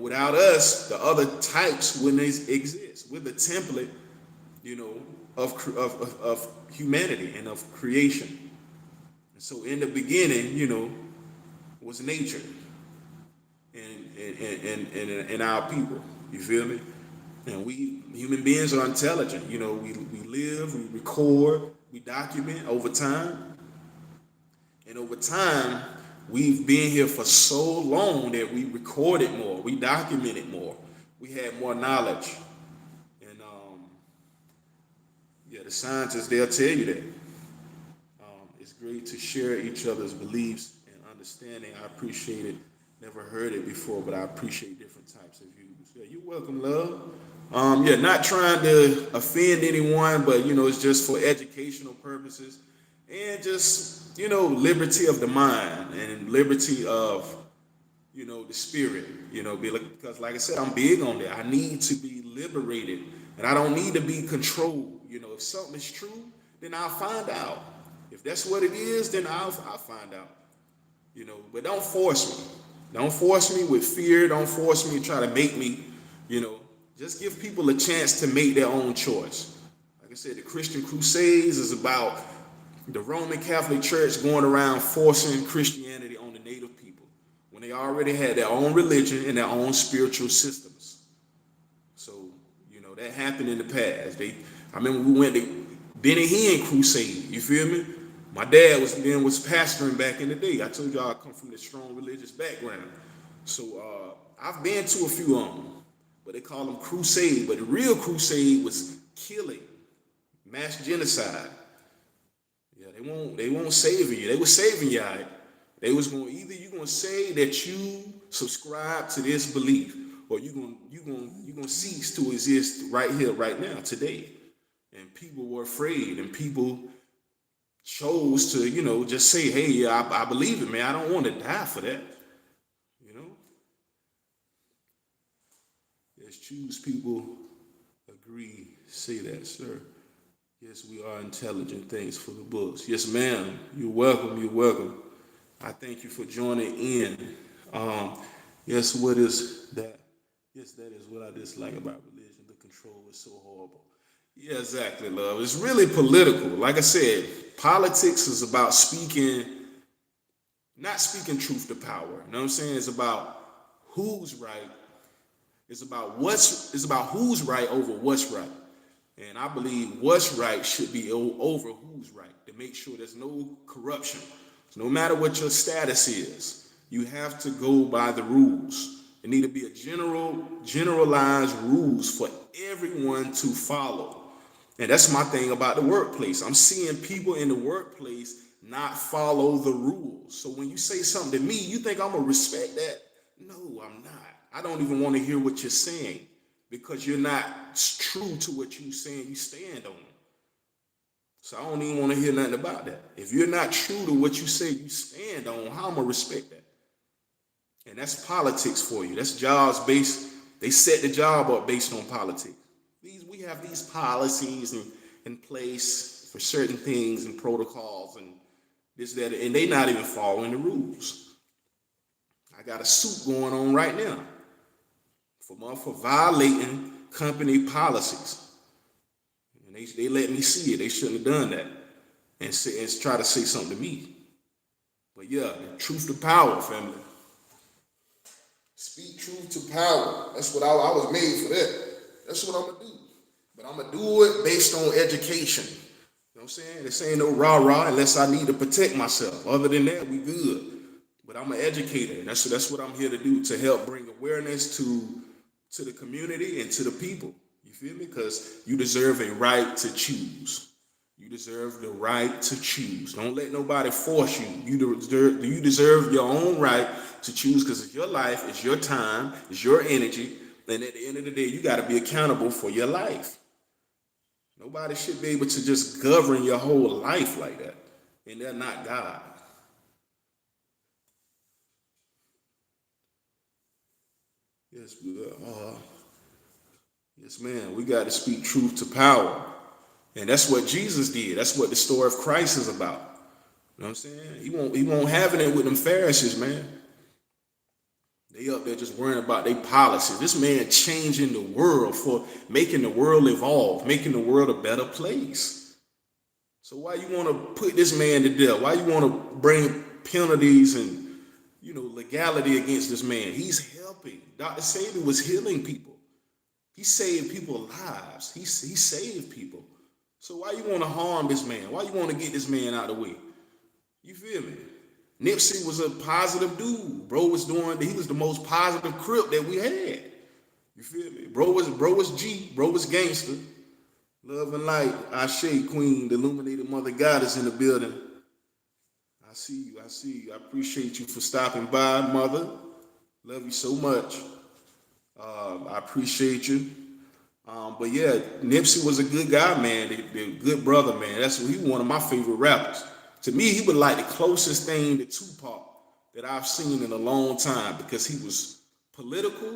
S1: Without us, the other types wouldn't exist. We're the template, of humanity and of creation. And so in the beginning, was nature. And our people, you feel me? And we human beings are intelligent. We live, we record, we document over time. And over time, we've been here for so long that we recorded more, we documented more, we had more knowledge. And the scientists, they'll tell you that. It's great to share each other's beliefs and understanding. I appreciate it. Never heard it before, but I appreciate different types of views. Yeah, you're welcome, love. Not trying to offend anyone, but it's just for educational purposes and just liberty of the mind and liberty of the spirit. Because like I said, I'm big on that. I need to be liberated, and I don't need to be controlled. If something is true, then I'll find out. If that's what it is, then I'll find out. But don't force me. Don't force me with fear. Don't force me to try to make me, Just give people a chance to make their own choice. Like I said, the Christian Crusades is about the Roman Catholic Church going around forcing Christianity on the native people when they already had their own religion and their own spiritual systems. So, that happened in the past. I remember we went to Benny Hinn Crusade, you feel me? My dad was pastoring back in the day. I told y'all I come from this strong religious background. So I've been to a few of them, but they call them crusade. But the real crusade was killing, mass genocide. Yeah, they won't saving you. They were saving you. They was going either you gonna say that you subscribe to this belief, or you gonna cease to exist right here, right now, today. And people were afraid, and people chose to, just say, hey, yeah, I believe it, man. I don't want to die for that. Yes, choose people, agree, say that, sir. Yes, we are intelligent. Thanks for the books. Yes, ma'am. You're welcome. You're welcome. I thank you for joining in. Yes, what is that? Yes, that is what I dislike about religion. The control is so horrible. Yeah, exactly, love. It's really political. Like I said, politics is about not speaking truth to power. You know what I'm saying? It's about who's right. It's about who's right over what's right. And I believe what's right should be over who's right, to make sure there's no corruption. So no matter what your status is, you have to go by the rules. There need to be a generalized rules for everyone to follow. And that's my thing about the workplace. I'm seeing people in the workplace not follow the rules. So when you say something to me, you think I'm going to respect that? No, I'm not. I don't even want to hear what you're saying because you're not true to what you're saying you stand on. So I don't even want to hear nothing about that. If you're not true to what you say you stand on, how am I going to respect that? And that's politics for you. That's jobs based. They set the job up based on politics. We have these policies in place for certain things and protocols and this, that, and they not even following the rules. I got a suit going on right now for violating company policies. And they let me see it. They shouldn't have done that and try to say something to me. But yeah, truth to power, family. Speak truth to power. That's what I was made for that. That's what I'm going to do. But I'm going to do it based on education. You know what I'm saying? This ain't no rah-rah unless I need to protect myself. Other than that, we good. But I'm an educator. And that's what I'm here to do, to help bring awareness to the community and to the people. You feel me? Because you deserve a right to choose. You deserve the right to choose. Don't let nobody force you. You deserve your own right to choose because it's your life, it's your time, it's your energy. And at the end of the day, you got to be accountable for your life. Nobody should be able to just govern your whole life like that. And they're not God. Yes, yes, man. We got to speak truth to power. And that's what Jesus did. That's what the story of Christ is about. You know what I'm saying? He won't having it with them Pharisees, man. They up there just worrying about their policies. This man changing the world for making the world evolve, making the world a better place. So why you want to put this man to death? Why you want to bring penalties and legality against this man? He's helping. Dr. Sabi was healing people. He saved people's lives. He saved people. So why you want to harm this man? Why you want to get this man out of the way? You feel me? Nipsey was a positive dude. He was the most positive Crip that we had. You feel me? Bro was G. Bro was gangster. Love and light. Ashe, Queen, the illuminated mother goddess in the building. I see you. I appreciate you for stopping by, mother. Love you so much. I appreciate you. But yeah, Nipsey was a good guy, man. The good brother, man. He was one of my favorite rappers. To me, he was like the closest thing to Tupac that I've seen in a long time because he was political,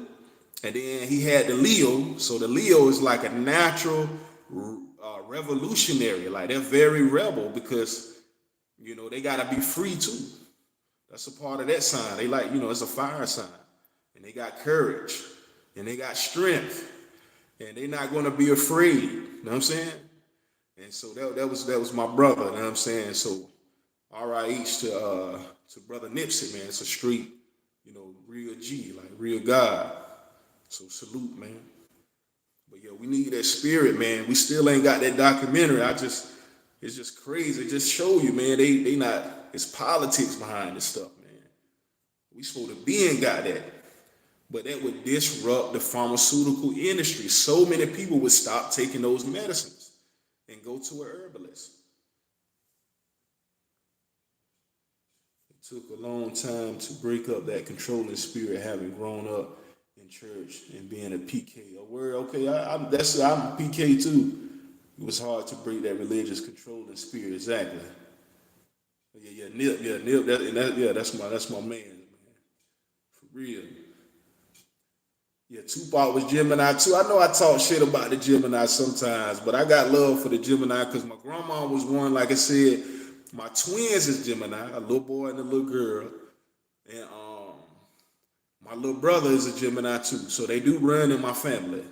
S1: and then he had the Leo. So the Leo is like a natural revolutionary. Like they're very rebel because they gotta be free too. That's a part of that sign. They it's a fire sign, and they got courage, and they got strength. and they're not going to be afraid. You know what I'm saying? And so that was my brother. You know what I'm saying? So R.I.H. to brother Nipsey, man. It's a street, real G, like real God. So salute, man. But yeah, we need that spirit, man. We still ain't got that documentary. It's just crazy. It just show you, man. They not. It's politics behind this stuff, man. We supposed to be and got that. But that would disrupt the pharmaceutical industry. So many people would stop taking those medicines and go to a herbalist. It took a long time to break up that controlling spirit, having grown up in church and being a PK. A word, okay, I'm a PK too. It was hard to break that religious controlling spirit, exactly. Nip, that's my man, for real. Yeah, Tupac was Gemini too. I know I talk shit about the Gemini sometimes, but I got love for the Gemini because my grandma was one, like I said, my twins is Gemini, a little boy and a little girl. And my little brother is a Gemini too. So they do run in my family.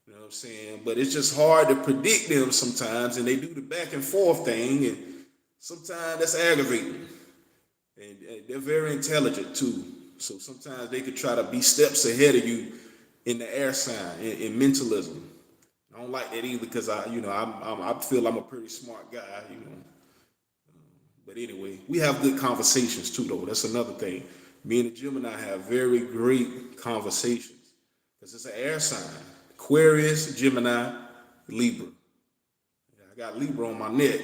S1: You know what I'm saying? But it's just hard to predict them sometimes, and they do the back and forth thing, and sometimes that's aggravating. And they're very intelligent too. So sometimes they could try to be steps ahead of you in the air sign, in mentalism. I don't like that either because I feel I'm a pretty smart guy. But anyway, we have good conversations too, though. That's another thing. Me and the Gemini have very great conversations because it's an air sign. Aquarius, Gemini, Libra. Yeah, I got Libra on my neck,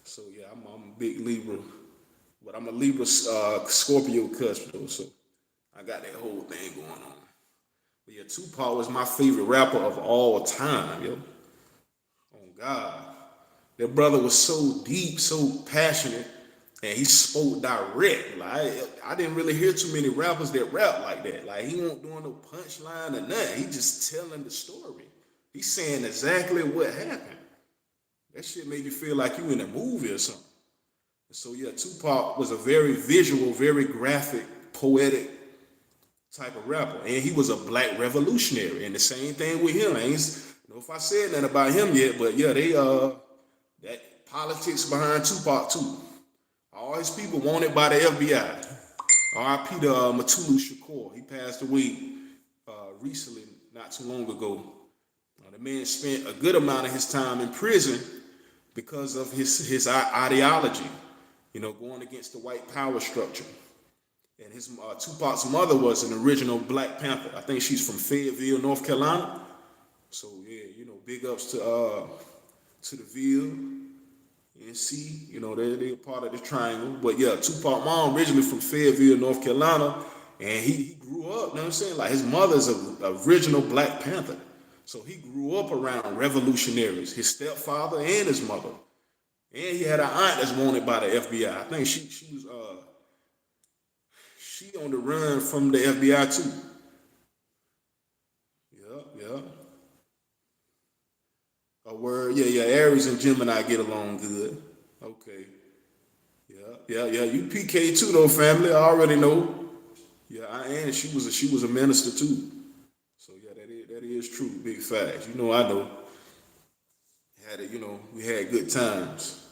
S1: so yeah, I'm a big Libra. But I'm a Libra Scorpio cusp though, so I got that whole thing going on. But yeah, Tupac was my favorite rapper of all time, yo. Oh God. That brother was so deep, so passionate, and he spoke direct. Like I didn't really hear too many rappers that rap like that. Like he won't doing no punchline or nothing. He just telling the story. He's saying exactly what happened. That shit made you feel like you in a movie or something. So yeah, Tupac was a very visual, very graphic, poetic type of rapper, and he was a black revolutionary. And the same thing with him. I ain't know if I said nothing about him yet, but yeah, they that politics behind Tupac too. All his people wanted by the FBI. R.I.P. to Mutulu Shakur. He passed away recently, not too long ago. The man spent a good amount of his time in prison because of his ideology. Going against the white power structure. And his Tupac's mother was an original Black Panther. I think she's from Fayetteville, North Carolina. So yeah, big ups to the Ville, NC. They're part of the triangle. But yeah, Tupac mom originally from Fayetteville, North Carolina, and he grew up. You know what I'm saying? Like his mother's an original Black Panther. So he grew up around revolutionaries. His stepfather and his mother. And he had an aunt that's wanted by the FBI. I think she was she on the run from the FBI too. Yeah. A word, yeah. Aries and Gemini get along good. Okay. Yeah. You PK too though, family. I already know. Yeah, and she was a minister too. So yeah, that is true. Big facts. I know. Had it, we had good times.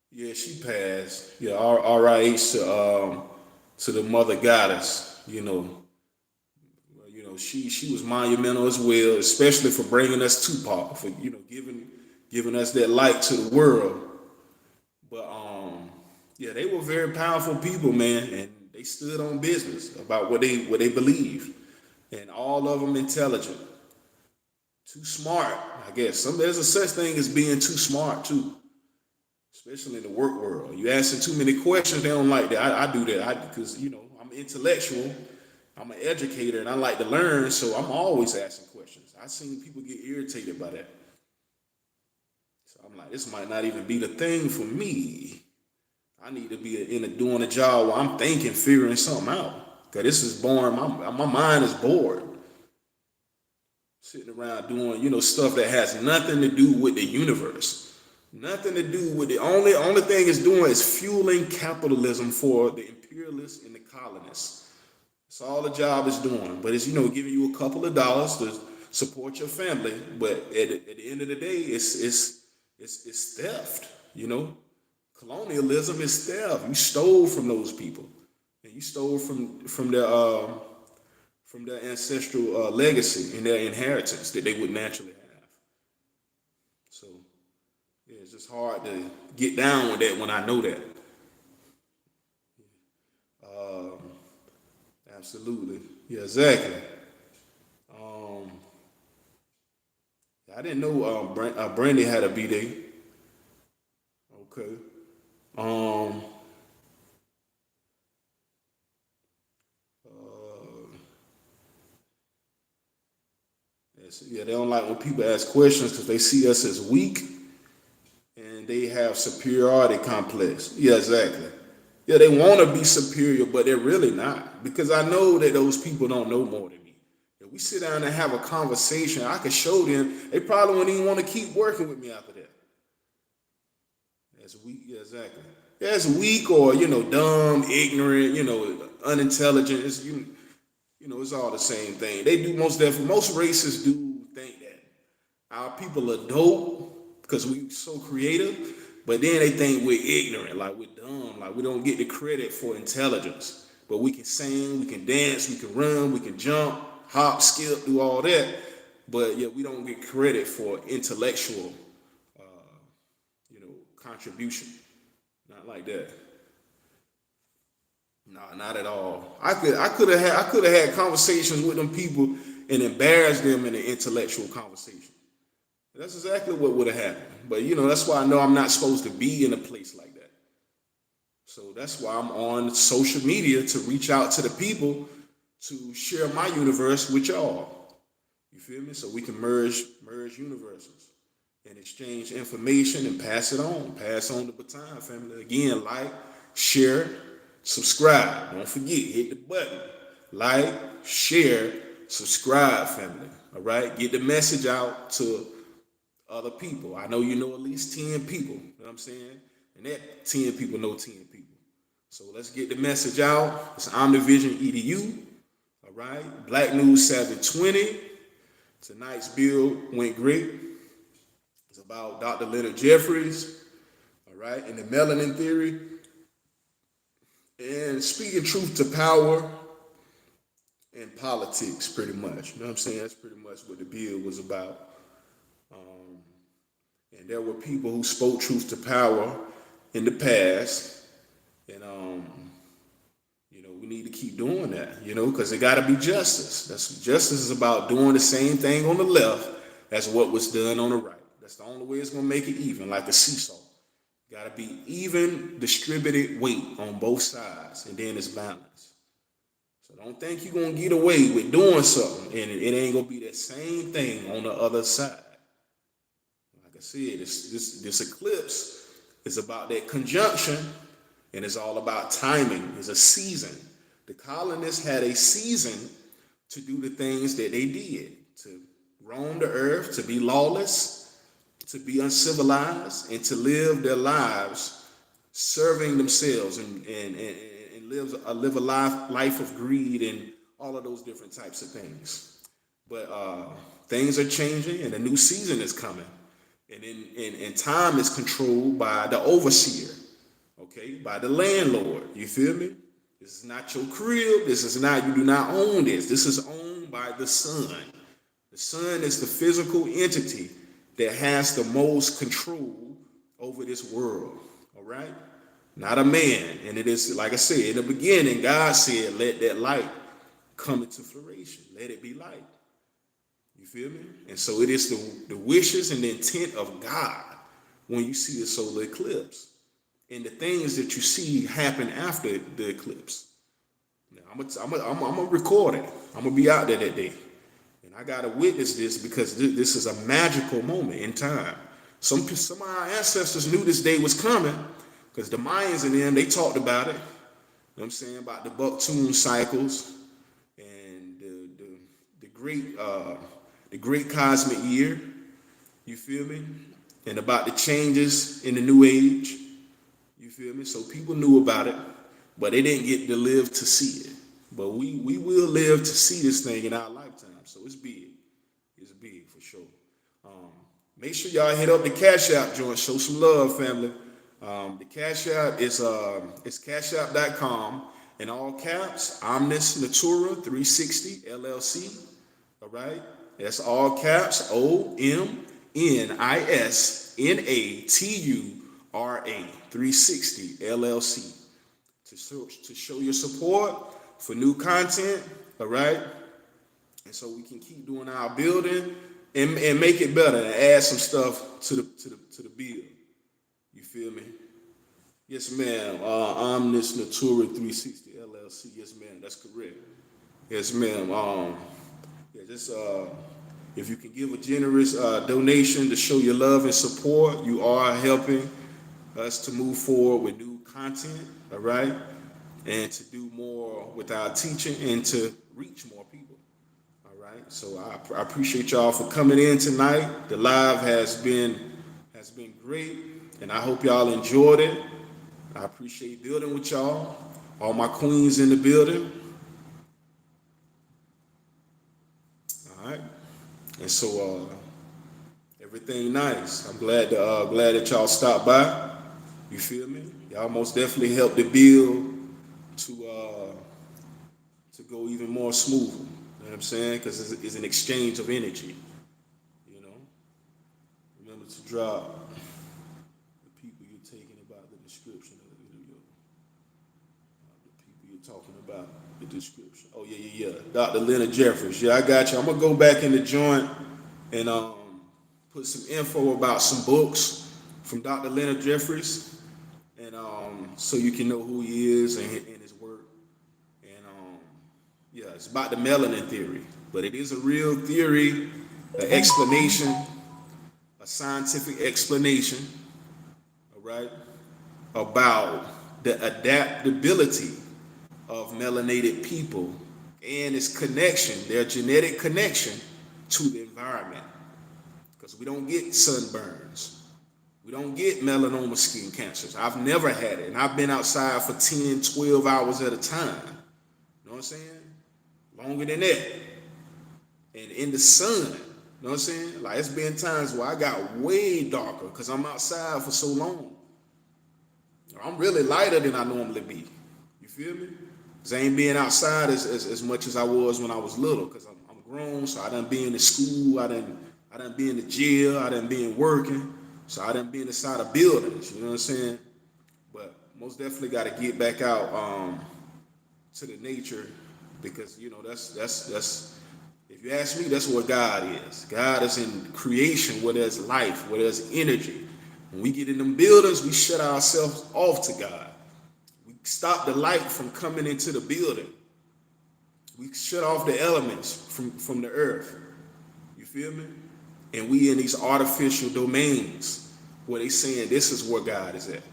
S1: Yeah, she passed. Yeah, R.I.H. To the mother goddess. She was monumental as well, especially for bringing us Tupac, for giving us that light to the world. But yeah, they were very powerful people, man, and they stood on business about what they believed, and all of them intelligent, too smart, I guess. There's a such thing as being too smart too. Especially in the work world. You asking too many questions, they don't like that. I do that because, I'm intellectual, I'm an educator, and I like to learn, so I'm always asking questions. I've seen people get irritated by that. So I'm like, this might not even be the thing for me. I need to be doing a job where I'm thinking, figuring something out. Because this is boring. My mind is bored. Sitting around doing, stuff that has nothing to do with the universe. Nothing to do with the only thing it's doing is fueling capitalism for the imperialists and the colonists. That's all the job is doing. But it's, giving you a couple of dollars to support your family. But at the end of the day, it's theft. Colonialism is theft. You stole from those people, and you stole from their ancestral legacy and their inheritance that they would naturally have. So yeah, it's just hard to get down with that when I know that. Um, Absolutely. Yeah, exactly. Um, I didn't know Brandy had a B day. Okay. Um, uh, yeah, they don't like when people ask questions because they see us as weak and they have superiority complex. Yeah, exactly. Yeah, they want to be superior, but they're really not. Because I know that those people don't know more than me. If we sit down and have a conversation, I can show them. They probably wouldn't even want to keep working with me after that. That's weak. Yeah, exactly. Yeah, it's weak or dumb, ignorant, unintelligent. It's all the same thing. They do most definitely. Most races do think that our people are dope because we so creative, but then they think we're ignorant, like we're dumb, like we don't get the credit for intelligence. But we can sing, we can dance, we can run, we can jump, hop, skip, do all that. But yeah, we don't get credit for intellectual, contribution. Not like that. No, not at all. I could have had conversations with them people and embarrassed them in an intellectual conversation. That's exactly what would have happened. But that's why I know I'm not supposed to be in a place like that. So that's why I'm on social media to reach out to the people to share my universe with y'all. You feel me? So we can merge universes and exchange information and pass it on. Pass on the baton, family. Again, like, share, subscribe. Don't forget, hit the button. Like, share, subscribe, family. All right? Get the message out to other people. I know you know at least 10 people. You know what I'm saying? And that 10 people know 10 people. So let's get the message out. It's Omnivision EDU. All right? Black News 720. Tonight's bill went great. It's about Dr. Leonard Jeffries. All right? And the melanin theory. And speaking truth to power and politics, pretty much. You know what I'm saying? That's pretty much what the bill was about. And there were people who spoke truth to power in the past. And, we need to keep doing that, because it got to be justice. Justice is about doing the same thing on the left as what was done on the right. That's the only way it's going to make it even, like a seesaw. Got to be even distributed weight on both sides, and then it's balance. So don't think you're going to get away with doing something, and it ain't going to be that same thing on the other side. Like I said, this eclipse is about that conjunction, and it's all about timing. It's a season. The colonists had a season to do the things that they did, to roam the earth, to be lawless, to be uncivilized, and to live their lives serving themselves and live a life of greed and all of those different types of things. But things are changing, and a new season is coming. And time is controlled by the overseer, okay, by the landlord. You feel me? This is not your crib. You do not own this. This is owned by the sun. The sun is the physical entity that has the most control over this world, all right? Not a man. And it is, like I said, in the beginning, God said, let that light come into flourishing. Let it be light. You feel me? And so it is the wishes and the intent of God when you see the solar eclipse. And the things that you see happen after the eclipse. Now, I'm gonna record it. I'm gonna be out there that day, and I gotta witness this because this is a magical moment in time. Some of our ancestors knew this day was coming because the Mayans and them, they talked about it. You know what I'm saying, about the Bucktune cycles and the great cosmic year. You feel me? And about the changes in the new age. You feel me? So people knew about it, but they didn't get to live to see it. But we will live to see this thing in our lifetime. So it's big. It's big for sure. Um, Make sure y'all hit up the Cash App joint. Show some love, family. The Cash App is it's cashapp.com in all caps. Omnis Natura 360 LLC. All right, that's all caps. OMNISNATURA 360 LLC. To show your support for new content. All right, and so we can keep doing our building and make it better and add some stuff to the build. You feel me? Yes, ma'am. Omnis Natura 360 LLC. Yes, ma'am. That's correct. Yes, ma'am. Yeah, just if you can give a generous donation to show your love and support, you are helping us to move forward with new content. All right, and to do more with our teaching and to reach more people. All right, so I appreciate y'all for coming in tonight. The live has been great, and I hope y'all enjoyed it. I appreciate building with y'all. All my queens in the building. All right, and so everything nice. I'm glad that y'all stopped by. You feel me? Y'all most definitely helped the build to go even more smooth. You know what I'm saying? Because it's an exchange of energy. You know. Remember to drop the people you're taking about the description of the video. The people you're talking about the description. Oh yeah. Dr. Leonard Jeffries. Yeah, I got you. I'm gonna go back in the joint and put some info about some books from Dr. Leonard Jeffries. And so you can know who he is and his work. And yeah, it's about the melanin theory. But it is a real theory, an explanation, a scientific explanation, all right, about the adaptability of melanated people and its connection, their genetic connection to the environment. Because we don't get sunburns. We don't get melanoma skin cancers. I've never had it. And I've been outside for 10, 12 hours at a time. You know what I'm saying? Longer than that. And in the sun. You know what I'm saying? Like, it's been times where I got way darker because I'm outside for so long. I'm really lighter than I normally be. You feel me? Because I ain't being outside as much as I was when I was little. Because I'm grown, so I done been in school. I done been in the jail. I done been working. So I done been inside of buildings, you know what I'm saying? But most definitely got to get back out to the nature because, you know, that's if you ask me, that's what God is. God is in creation where there's life, where there's energy. When we get in them buildings, we shut ourselves off to God. We stop the light from coming into the building. We shut off the elements from the earth. You feel me? And we in these artificial domains where they saying this is where God is at.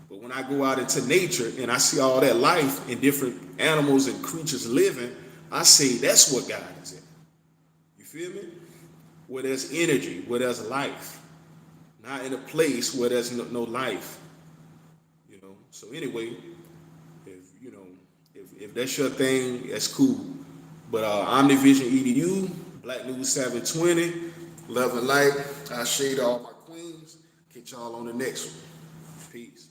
S1: But when I go out into nature and I see all that life and different animals and creatures living, I say that's what God is at. You feel me? Where there's energy, where there's life. Not in a place where there's no life. You know. So anyway, if that's your thing, that's cool. But Omnivision EDU, Black News 720. Love and light. I shade all my queens. Catch y'all on the next one. Peace.